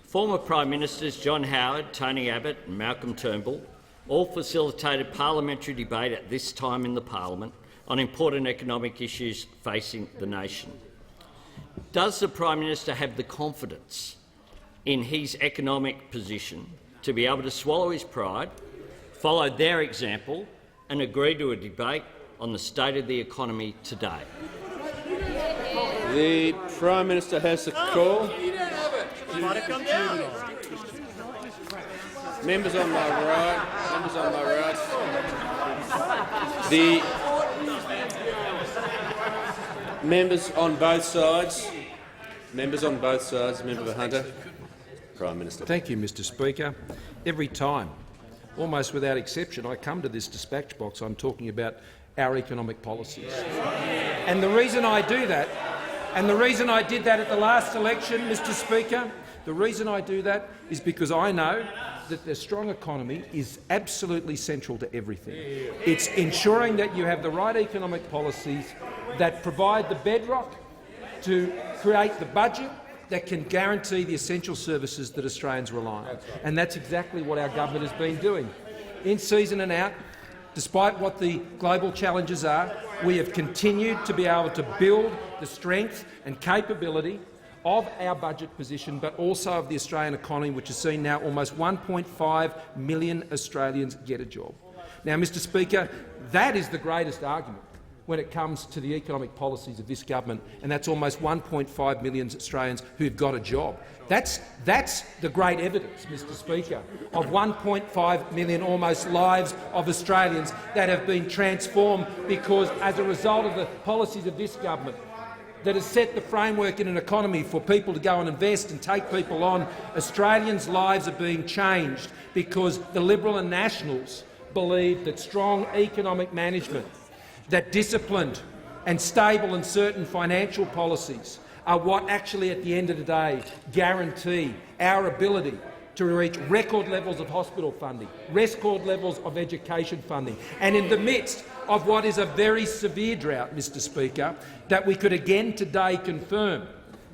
C: Former Prime Ministers John Howard, Tony Abbott and Malcolm Turnbull all facilitated parliamentary debate at this time in the Parliament on important economic issues facing the nation. Does the Prime Minister have the confidence in his economic position to be able to swallow his pride, follow their example and agree to a debate on the state of the economy today?
B: The Prime Minister has the call. Members on my right. The members on both sides. Member for Hunter. Prime Minister.
A: Thank you, Mr Speaker. Every time, almost without exception, I come to this dispatch box, I'm talking about our economic policies. And the reason I do that, and the reason I did that at the last election, Mr Speaker, the reason I do that is because I know that the strong economy is absolutely central to everything. It's ensuring that you have the right economic policies that provide the bedrock to create the budget that can guarantee the essential services that Australians rely on. And that's exactly what our government has been doing. In season and out, despite what the global challenges are, we have continued to be able to build the strength and capability of our budget position, but also of the Australian economy, which has seen now almost 1.5 million Australians get a job. Now, Mr Speaker, that is the greatest argument when it comes to the economic policies of this government, and that's almost 1.5 million Australians who've got a job. That's the great evidence, Mr Speaker, of 1.5 million almost lives of Australians that have been transformed because, as a result of the policies of this government, that has set the framework in an economy for people to go and invest and take people on, Australians' lives are being changed because the Liberal and Nationals believe that strong economic management, that disciplined and stable and certain financial policies are what actually, at the end of the day, guarantee our ability to reach record levels of hospital funding, record levels of education funding, and in the midst of what is a very severe drought, Mr Speaker, that we could again today confirm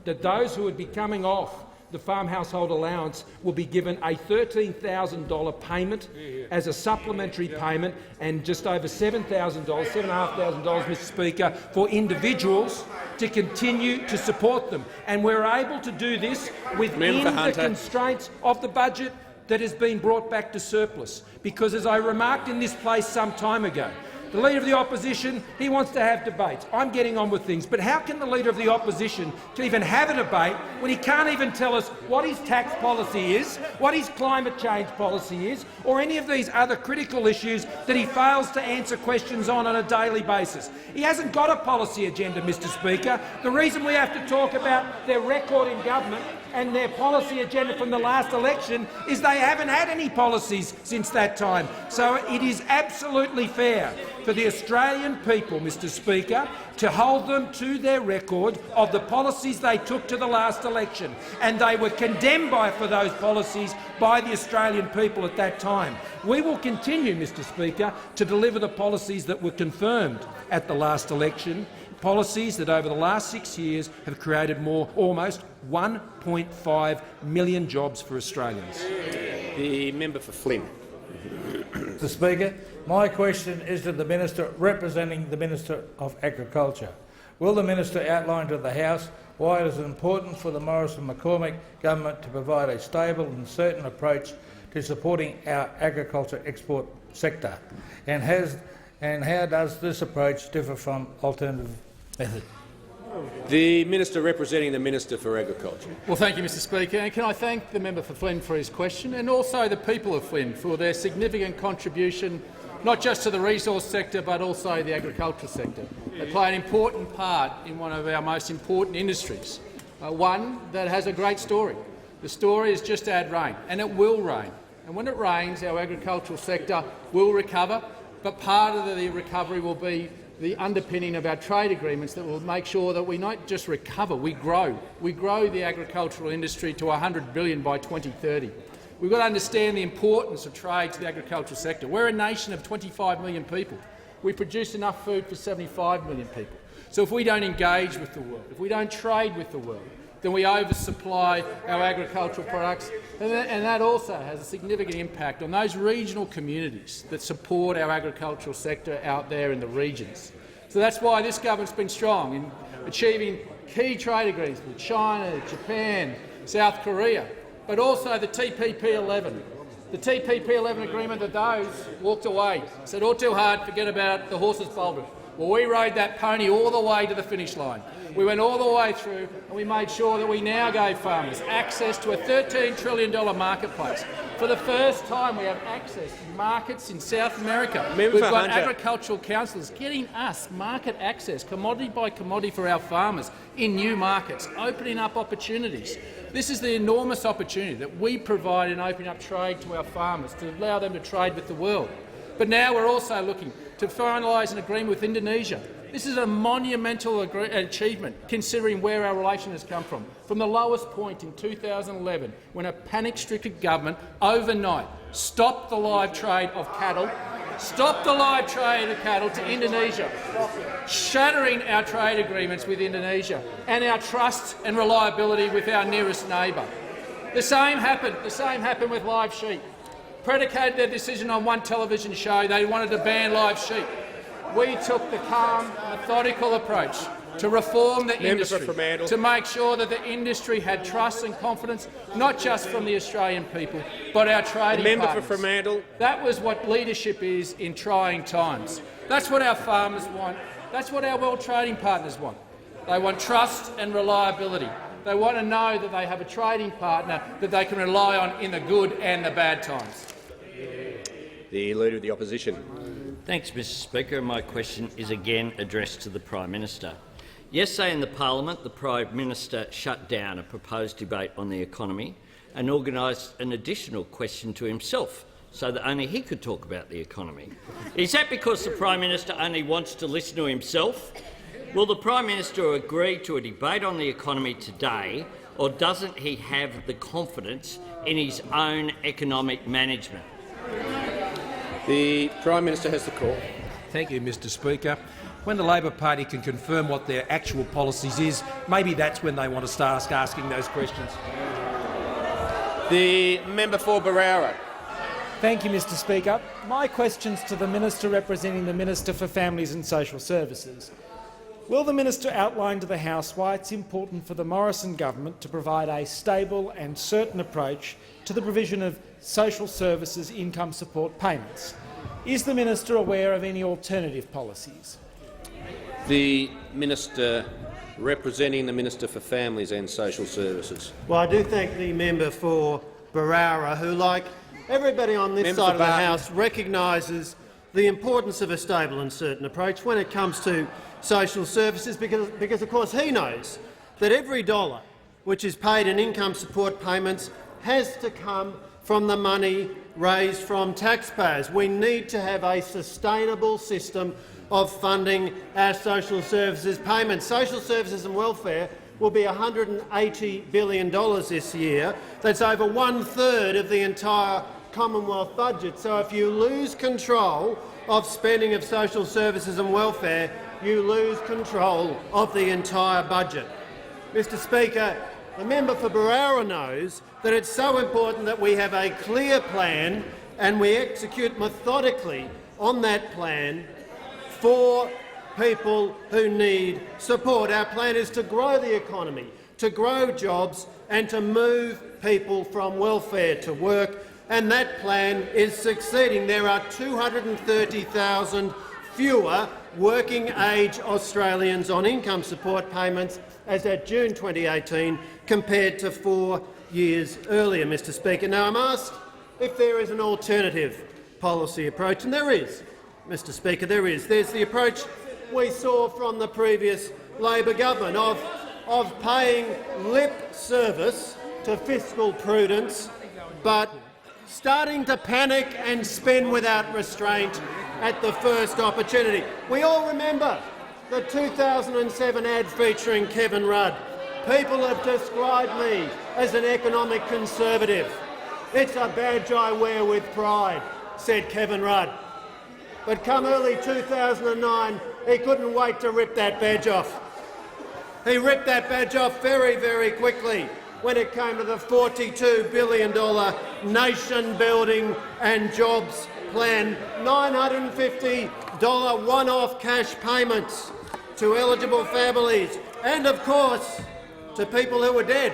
A: that those who would be coming off the farm household allowance will be given a $13,000 payment as a supplementary payment and just over $7,000, $7,500, Mr Speaker, for individuals to continue to support them. And we're able to do this within the constraints of the budget that has been brought back to surplus. Because, as I remarked in this place some time ago, the Leader of the Opposition, he wants to have debates. I'm getting on with things. But how can the Leader of the Opposition even have a debate when he can't even tell us what his tax policy is, what his climate change policy is, or any of these other critical issues that he fails to answer questions on a daily basis? He hasn't got a policy agenda, Mr Speaker. The reason we have to talk about their record in government and their policy agenda from the last election is they haven't had any policies since that time. So it is absolutely fair for the Australian people, Mr Speaker, to hold them to their record of the policies they took to the last election, and they were condemned for those policies by the Australian people at that time. We will continue, Mr Speaker, to deliver the policies that were confirmed at the last election, policies that over the last 6 years have created almost 1.5 million jobs for Australians.
B: The member for Flynn.
Q: Mr Speaker, my question is to the Minister representing the Minister of Agriculture. Will the Minister outline to the House why it is important for the Morrison-McCormick government to provide a stable and certain approach to supporting our agriculture export sector, and how does this approach differ from alternative methods?
B: The Minister representing the Minister for Agriculture.
G: Well, thank you, Mr Speaker. And can I thank the member for Flynn for his question, and also the people of Flynn for their significant contribution, not just to the resource sector but also the agricultural sector. They play an important part in one of our most important industries, one that has a great story. The story is just add rain, and it will rain. And when it rains, our agricultural sector will recover, but part of the recovery will be the underpinning of our trade agreements that will make sure that we not just recover, we grow. We grow the agricultural industry to $100 billion by 2030. We've got to understand the importance of trade to the agricultural sector. We're a nation of 25 million people. We produce enough food for 75 million people. So if we don't engage with the world, if we don't trade with the world, then we oversupply our agricultural products, and that also has a significant impact on those regional communities that support our agricultural sector out there in the regions. So that's why this government's been strong in achieving key trade agreements with China, Japan, South Korea, but also the TPP-11. The TPP-11 agreement that those walked away, said all too hard, forget about it, the horses bolted. Well, we rode that pony all the way to the finish line. We went all the way through, and we made sure that we now gave farmers access to a $13 trillion marketplace. For the first time, we have access to markets in South America. We've got agricultural councillors getting us market access, commodity by commodity, for our farmers in new markets, opening up opportunities. This is the enormous opportunity that we provide in opening up trade to our farmers to allow them to trade with the world. But now we're also looking to finalise an agreement with Indonesia. This is a monumental achievement, considering where our relation has come from. From the lowest point in 2011, when a panic-stricken government overnight stopped the live trade of cattle, to Indonesia, shattering our trade agreements with Indonesia and our trust and reliability with our nearest neighbour. The same happened with live sheep. Predicated their decision on one television show. They wanted to ban live sheep. We took the calm, methodical approach to reform the industry, to make sure that the industry had trust and confidence, not just from the Australian people, but our trading partners. That was what leadership is in trying times. That's what our farmers want. That's what our world trading partners want. They want trust and reliability. They want to know that they have a trading partner that they can rely on in the good and the bad times.
B: The Leader of the Opposition.
C: Thanks, Mr Speaker. My question is again addressed to the Prime Minister. Yesterday in the Parliament, the Prime Minister shut down a proposed debate on the economy and organised an additional question to himself so that only he could talk about the economy. Is that because the Prime Minister only wants to listen to himself? Will the Prime Minister agree to a debate on the economy today, or doesn't he have the confidence in his own economic management?
B: The Prime Minister has the call.
A: Thank you, Mr Speaker. When the Labor Party can confirm what their actual policies is, maybe that's when they want to start asking those questions.
B: The member for Barara.
R: Thank you, Mr Speaker. My question's to the Minister representing the Minister for Families and Social Services. Will the Minister outline to the House why it's important for the Morrison government to provide a stable and certain approach to the provision of social services income support payments? Is the Minister aware of any alternative policies?
B: The Minister representing the Minister for Families and Social Services.
L: Well, I do thank the member for Barara, who, like everybody on this side of the House, recognises the importance of a stable and certain approach when it comes to social services, because of course he knows that every dollar which is paid in income support payments has to come from the money raised from taxpayers. We need to have a sustainable system of funding our social services payments. Social services and welfare will be $180 billion this year. That's over 1/3 of the entire Commonwealth budget. So if you lose control of spending of social services and welfare, you lose control of the entire budget. Mr Speaker, the member for Barara knows that it's so important that we have a clear plan and we execute methodically on that plan for people who need support. Our plan is to grow the economy, to grow jobs and to move people from welfare to work, and that plan is succeeding. There are 230,000 fewer working-age Australians on income support payments as at June 2018 compared to 4 years earlier, Mr Speaker. Now, I'm asked if there is an alternative policy approach, and there is, Mr Speaker, there is. There's the approach we saw from the previous Labor government of paying lip service to fiscal prudence but starting to panic and spend without restraint at the first opportunity. We all remember the 2007 ad featuring Kevin Rudd. People have described me as an economic conservative. It's a badge I wear with pride, said Kevin Rudd. But come early 2009, he couldn't wait to rip that badge off. He ripped that badge off very, very quickly when it came to the $42 billion nation-building and jobs plan, $950 one-off cash payments to eligible families and, of course, to people who are dead.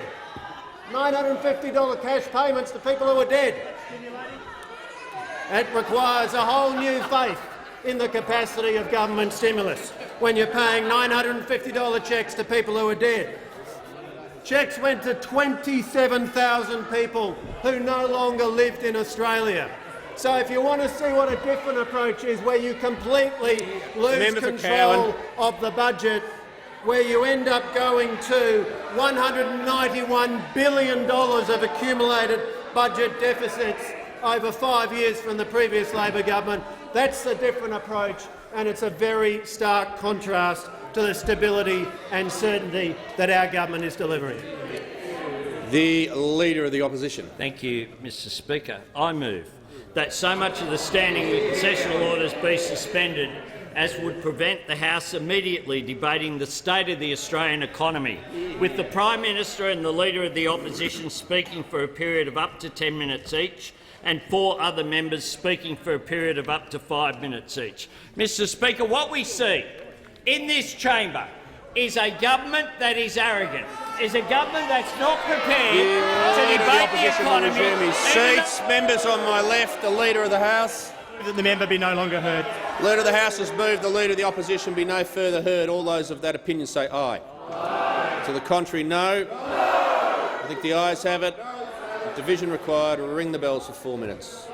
L: $950 cash payments to people who are dead. It requires a whole new faith in the capacity of government stimulus when you're paying $950 cheques to people who are dead. Cheques went to 27,000 people who no longer lived in Australia. So if you want to see what a different approach is, where you completely lose control of the budget, where you end up going to $191 billion of accumulated budget deficits over 5 years from the previous Labor government, that's a different approach, and it's a very stark contrast to the stability and certainty that our government is delivering.
B: The Leader of the Opposition.
C: Thank you, Mr Speaker. I move that so much of the standing concessional orders be suspended as would prevent the House immediately debating the state of the Australian economy, with the Prime Minister and the Leader of the Opposition speaking for a period of up to 10 minutes each, and 4 other members speaking for a period of up to 5 minutes each. Mr Speaker, what we see in this chamber is a government that is arrogant, is a government that's not prepared to debate the economy.
B: Resume his seats. Members on my left, the Leader of the House.
R: That the member be no longer heard.
B: Leader of the House has moved the Leader of the Opposition be no further heard. All those of that opinion say aye. Aye. To the contrary, no. I think the ayes have it. Division required. Ring the bells for 4 minutes.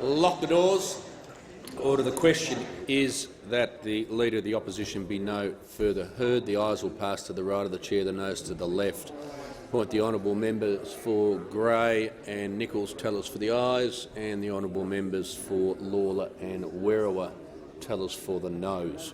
B: Lock the doors. Order. The question is that the Leader of the Opposition be no further heard. The ayes will pass to the right of the chair, the noes to the left. Point the honourable members for Gray and Nichols tell us for the ayes, and the honourable members for Lawler and Werriwa tell us for the noes.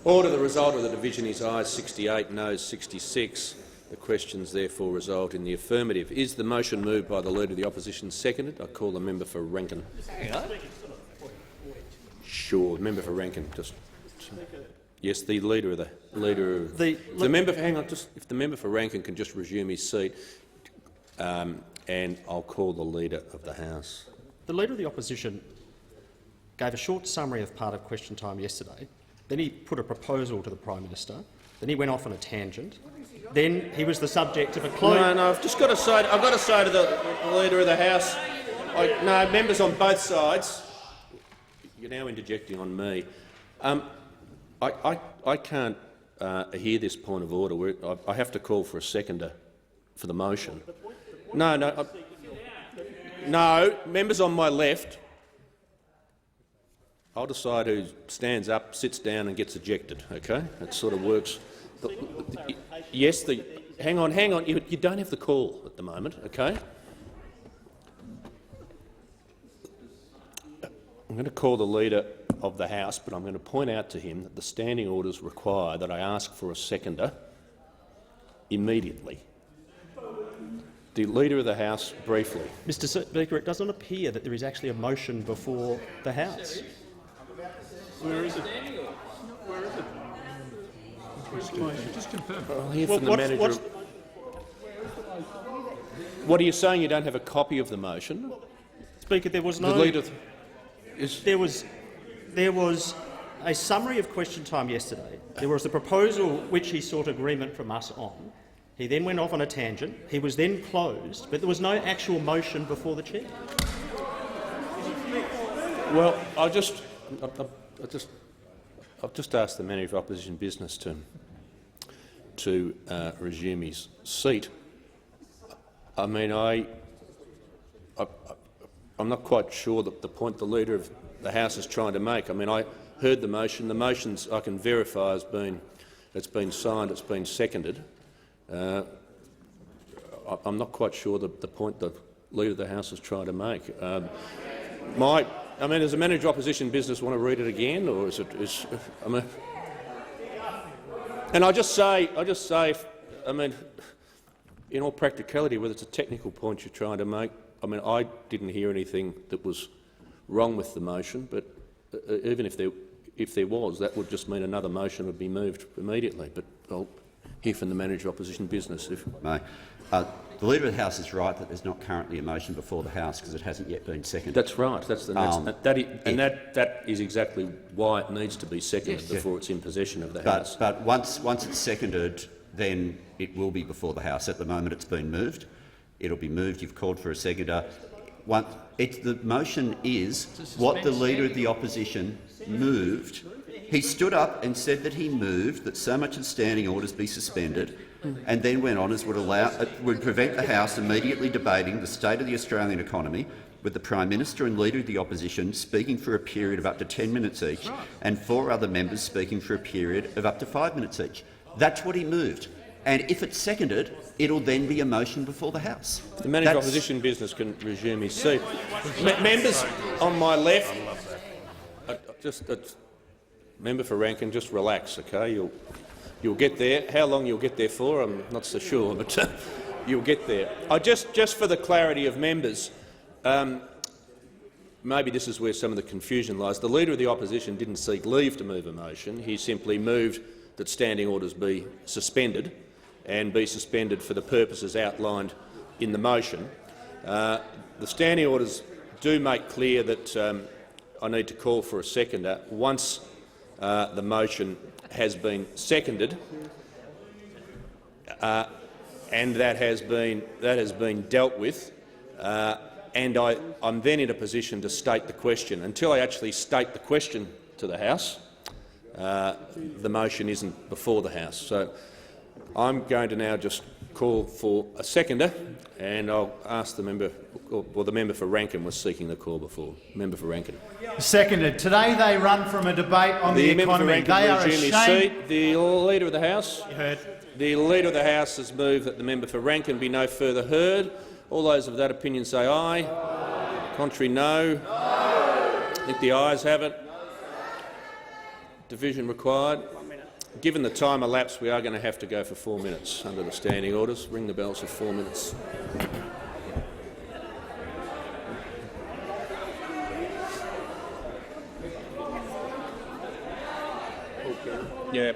B: Order. The result of the division is ayes 68, noes 66. The questions therefore result in the affirmative. Is the motion moved by the Leader of the Opposition seconded? I call the member for Rankin. Sure, member for Rankin. Just yes, the leader of the member. Hang on, just if the member for Rankin can just resume his seat, and I'll call the Leader of the House.
S: The Leader of the Opposition gave a short summary of part of question time yesterday. Then he put a proposal to the Prime Minister. Then he went off on a tangent. Then he was the subject of a close.
B: No, I've just got to say. I've got to say to the Leader of the House. No, members on both sides. You're now interjecting on me. I can't hear this point of order. I have to call for a seconder for the motion. No, members on my left. I'll decide who stands up, sits down and gets ejected, OK? That sort of works. Yes, hang on. You don't have the call at the moment, OK? I'm going to call the Leader of the House, but I'm going to point out to him that the standing orders require that I ask for a seconder immediately. The Leader of the House, briefly.
S: Mr Speaker, it does not appear that there is actually a motion before the House.
K: Where is it?
A: Just confirm.
B: I'll hear from the manager. What are you saying? You don't have a copy of the motion?
S: Speaker, there was no.
B: The Leader
S: There was a summary of question time yesterday. There was a proposal which he sought agreement from us on. He then went off on a tangent. He was then closed, but there was no actual motion before the chair.
B: Well, I've just asked the Manager of Opposition Business to resume his seat. I mean, I'm not quite sure that the point the Leader of the House is trying to make. I mean, I heard the motion. The motion's I can verify it's been signed. It's been seconded. I'm not quite sure the point the Leader of the House is trying to make. I mean, does the Manager of Opposition Business want to read it again, or is it? And I just say, I mean, in all practicality, whether it's a technical point you're trying to make, I mean, I didn't hear anything that was wrong with the motion, but even if there was, that would just mean another motion would be moved immediately. But I'll hear from the Manager of Opposition Business.
T: The Leader of the House is right that there's not currently a motion before the House because it hasn't yet been seconded.
B: That's right. That's the next, that is exactly why it needs to be seconded before it's in possession of the House.
T: But once it's seconded, then it will be before the House. At the moment, it's been moved. It'll be moved. You've called for a seconder. The motion is what the Leader of the Opposition moved. He stood up and said that he moved that so much of standing orders be suspended, and then went on as would prevent the House immediately debating the state of the Australian economy, with the Prime Minister and Leader of the Opposition speaking for a period of up to 10 minutes each, and 4 other members speaking for a period of up to 5 minutes each. That's what he moved. And if it's seconded, it'll then be a motion before the House.
B: The Manager of Opposition Business can resume his seat. Members on my left, member for Rankin, just relax, okay? You'll get there. How long you'll get there for, I'm not so sure, but you'll get there. Just for the clarity of members, maybe this is where some of the confusion lies. The Leader of the Opposition didn't seek leave to move a motion. He simply moved that standing orders be suspended and be suspended for the purposes outlined in the motion. The standing orders do make clear that I need to call for a seconder once the motion has been seconded, and that has been dealt with, and I'm then in a position to state the question. Until I actually state the question to the House, the motion isn't before the House. So I'm going to now just call for a seconder, and I'll ask the member. Well, the member for Rankin was seeking the call before. Member for Rankin.
U: Seconded. Today they run from a debate on the economy. They are ashamed.
B: The Leader of the House. The Leader of the House has moved that the member for Rankin be no further heard. All those of that opinion say aye. Contrary, no. I think the ayes have it. Division required. Given the time elapsed, we are going to have to go for 4 minutes under the standing orders. Ring the bells for 4 minutes. Yeah.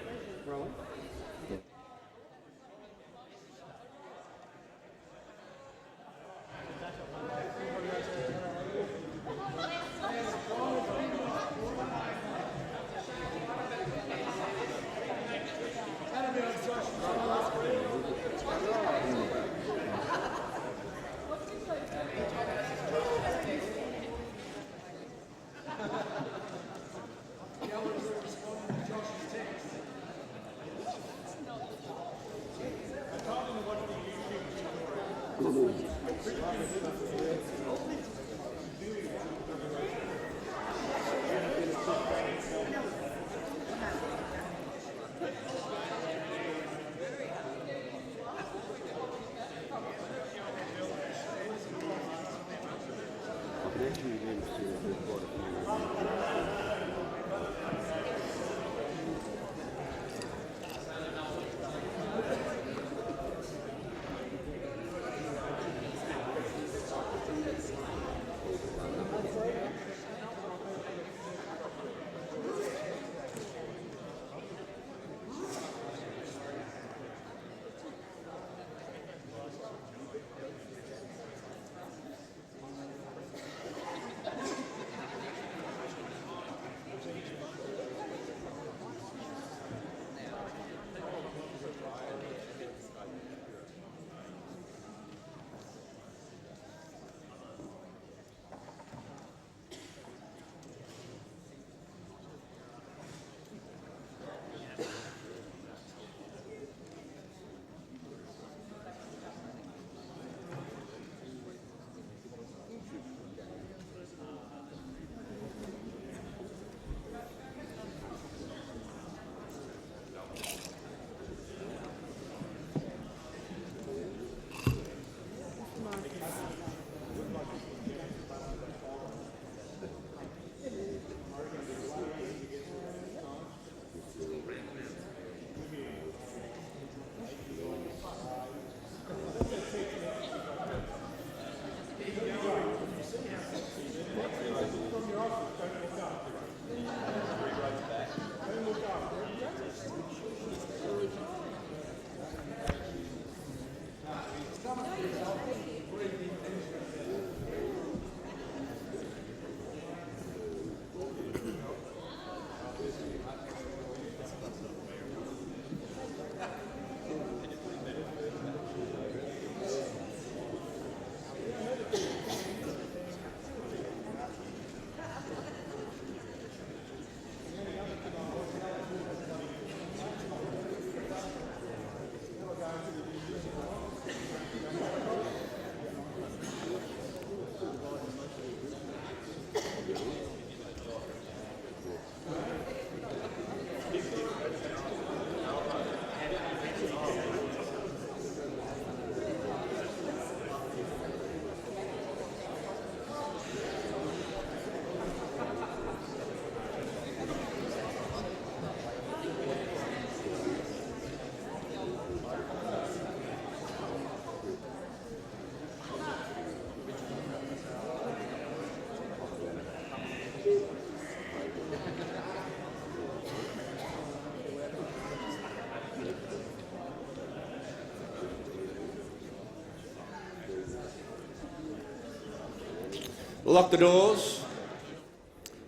B: Lock the doors.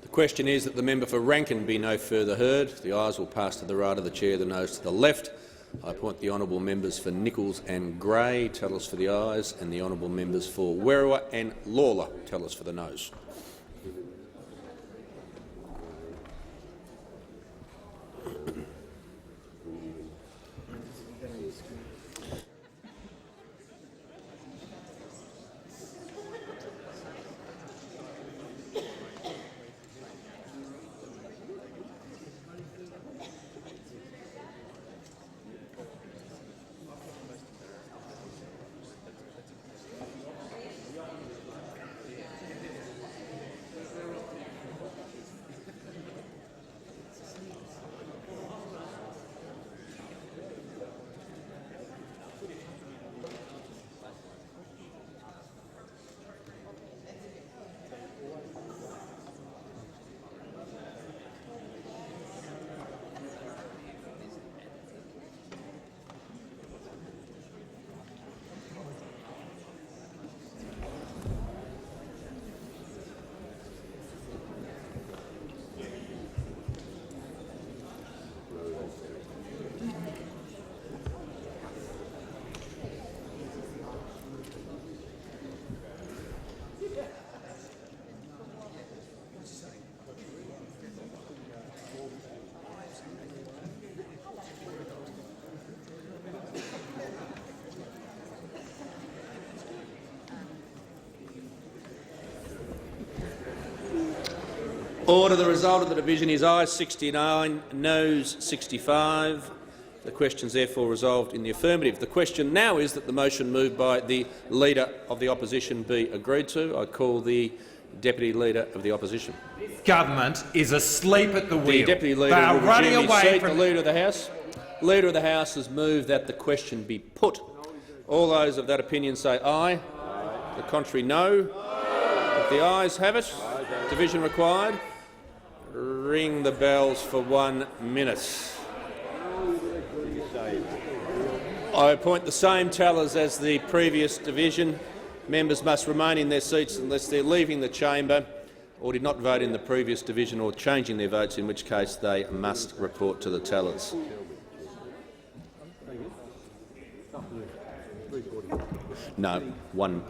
B: The question is that the member for Rankin be no further heard. The ayes will pass to the right of the chair, the noes to the left. I appoint the honourable members for Nichols and Gray. Tell us for the ayes, and the honourable members for Werriwa and Lawler. Tell us for the noes. Order. The result of the division is ayes 69, noes 65. The question is therefore resolved in the affirmative. The question now is that the motion moved by the Leader of the Opposition be agreed to. I call the Deputy Leader of the Opposition.
D: This government is asleep at the wheel.
B: The Deputy Leader will resume his seat. The Leader of the House. Leader of the House has moved that the question be put. All those of that opinion say aye. The contrary, no. If the ayes have it, division required. Ring the bells for 1 minute. I appoint the same tellers as the previous division. Members must remain in their seats unless they're leaving the chamber or did not vote in the previous division or changing their votes, in which case they must report to the tellers. No, one.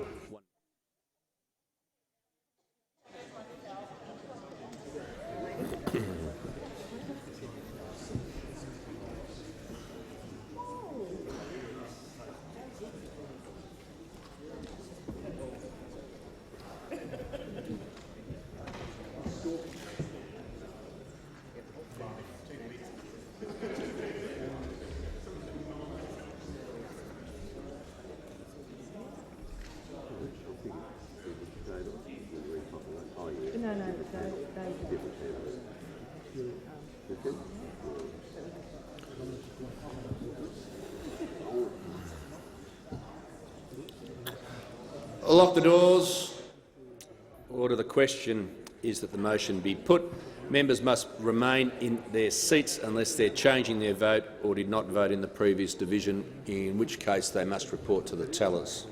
B: Lock the doors. Order. The question is that the motion be put. Members must remain in their seats unless they're changing their vote or did not vote in the previous division, in which case they must report to the tellers.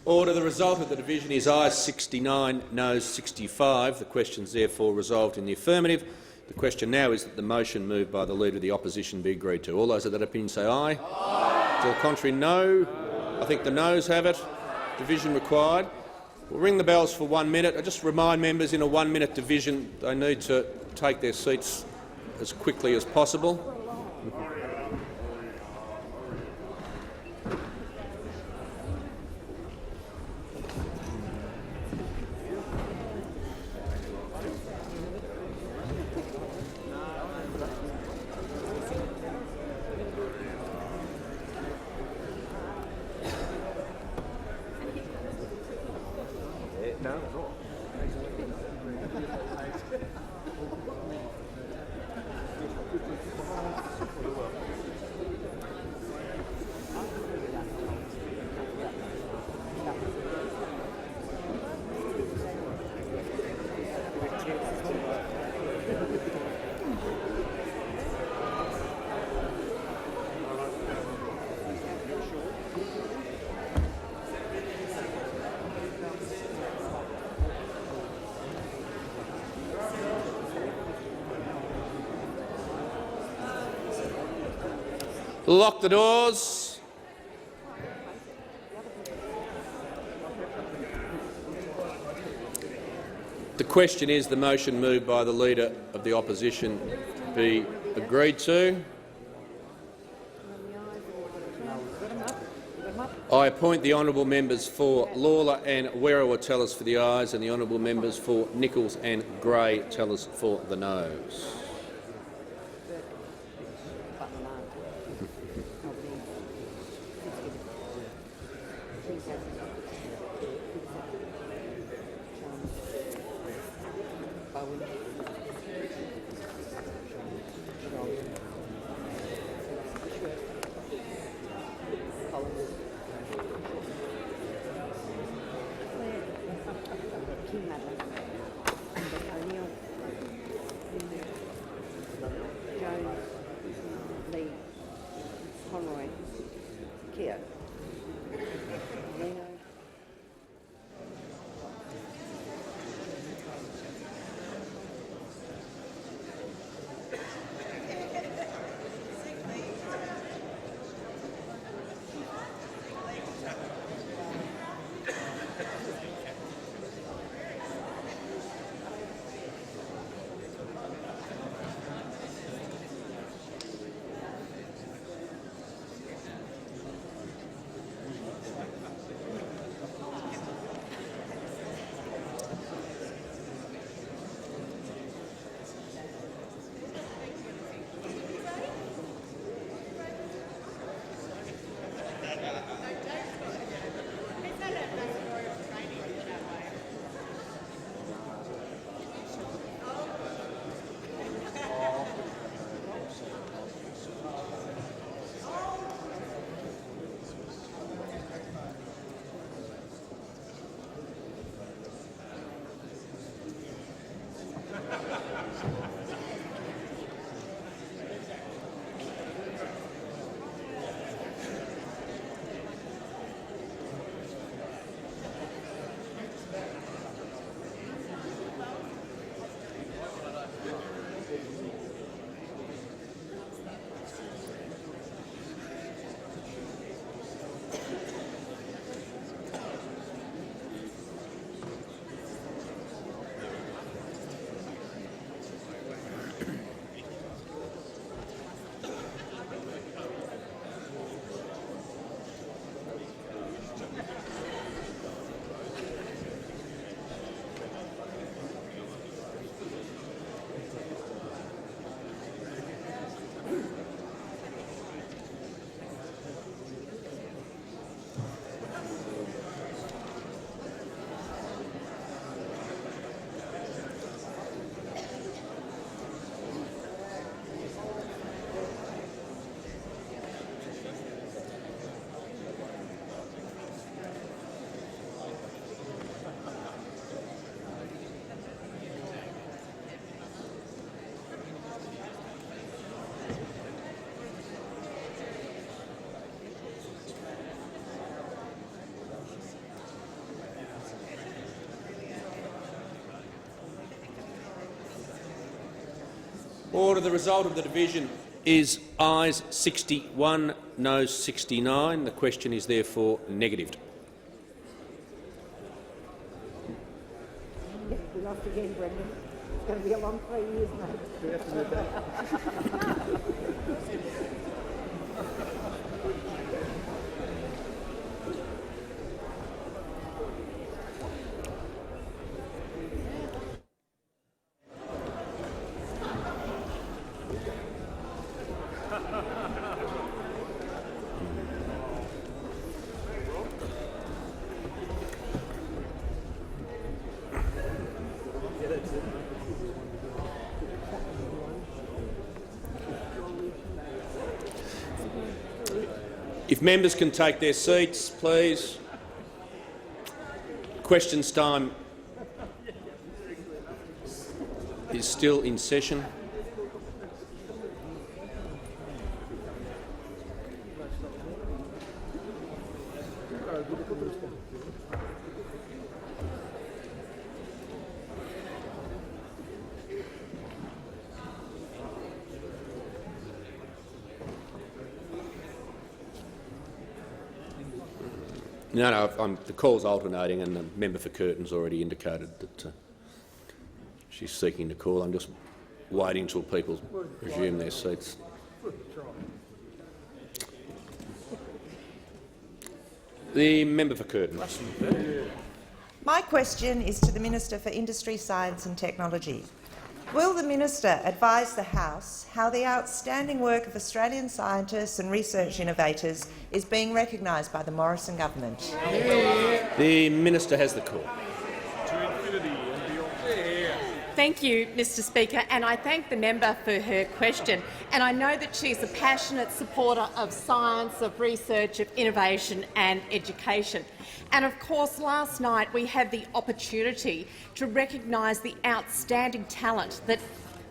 B: Order. The result of the division is ayes 69, noes 65. The question is therefore resolved in the affirmative. The question now is that the motion moved by the Leader of the Opposition be agreed to. All those of that opinion say aye. Aye. To the contrary, no. I think the noes have it. Division required. We'll ring the bells for 1 minute. I just remind members in a 1-minute division they need to take their seats as quickly as possible. Lock the doors. The question is the motion moved by the Leader of the Opposition be agreed to. I appoint the honourable members for Lawler and Werriwa tellers for the ayes and the honourable members for Nichols and Gray tellers for the noes. Order. The result of the division is ayes 61, noes 69. The question is therefore negatived.
E: be lost again, Brendan. It's going to be a long 3 years, mate. We have to move back.
B: If members can take their seats, please. Questions time is still in session. No, the call's alternating, and the member for Curtin's already indicated that she's seeking to call. I'm just waiting until people resume their seats. The member for Curtin.
V: My question is to the Minister for Industry, Science and Technology. Will the Minister advise the House how the outstanding work of Australian scientists and research innovators is being recognised by the Morrison government?
B: The Minister has the call.
W: Thank you, Mr Speaker, and I thank the member for her question. And I know that she's a passionate supporter of science, of research, of innovation and education. And of course, last night we had the opportunity to recognise the outstanding talent that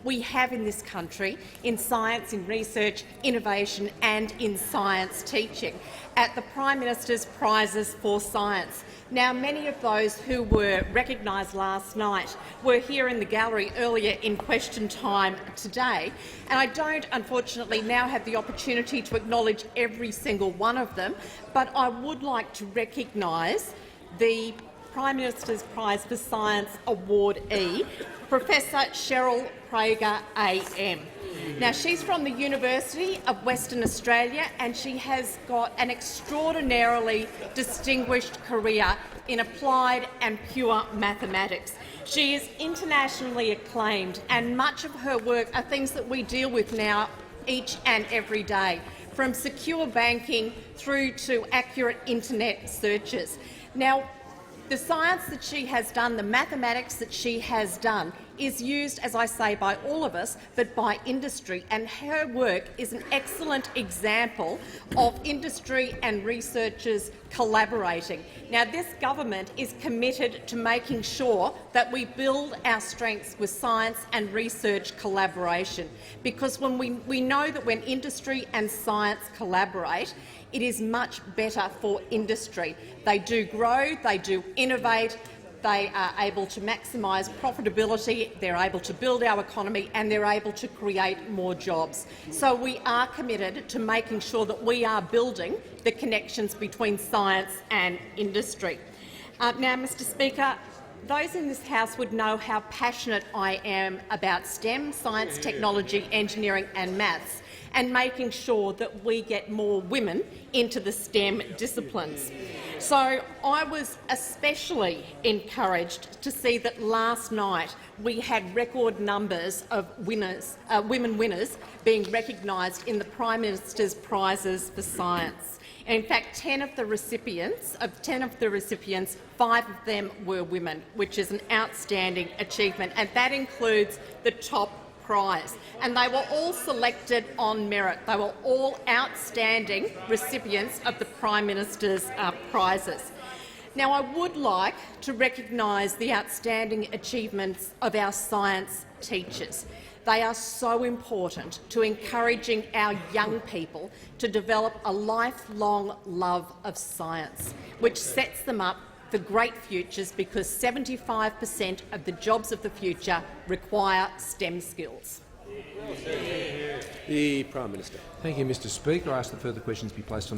W: we have in this country in science, in research, innovation and in science teaching at the Prime Minister's Prizes for Science. Now, many of those who were recognised last night were here in the gallery earlier in question time today, and I don't, unfortunately, now have the opportunity to acknowledge every single one of them, but I would like to recognise the Prime Minister's Prize for Science awardee, Professor Cheryl Prager AM. Now, she's from the University of Western Australia and she has got an extraordinarily distinguished career in applied and pure mathematics. She is internationally acclaimed and much of her work are things that we deal with now each and every day, from secure banking through to accurate internet searches. Now, the science that she has done, the mathematics that she has done, is used, as I say, by all of us, but by industry, and her work is an excellent example of industry and researchers collaborating. Now, this government is committed to making sure that we build our strengths with science and research collaboration, because when we know that when industry and science collaborate, it is much better for industry. They do grow, they do innovate, they are able to maximise profitability, they're able to build our economy and they're able to create more jobs. So we are committed to making sure that we are building the connections between science and industry. Now, Mr Speaker, those in this House would know how passionate I am about STEM, science, technology, engineering and maths, and making sure that we get more women into the STEM disciplines. So I was especially encouraged to see that last night we had record numbers of women winners being recognised in the Prime Minister's Prizes for Science. In fact, 10 of the recipients, 5 of them were women, which is an outstanding achievement, and that includes the top prize. And they were all selected on merit. They were all outstanding recipients of the Prime Minister's prizes. Now, I would like to recognise the outstanding achievements of our science teachers. They are so important to encouraging our young people to develop a lifelong love of science, which sets them up for great futures, because 75% of the jobs of the future require STEM skills.
B: The Prime Minister.
A: Thank you, Mr Speaker. I ask that further questions be placed on the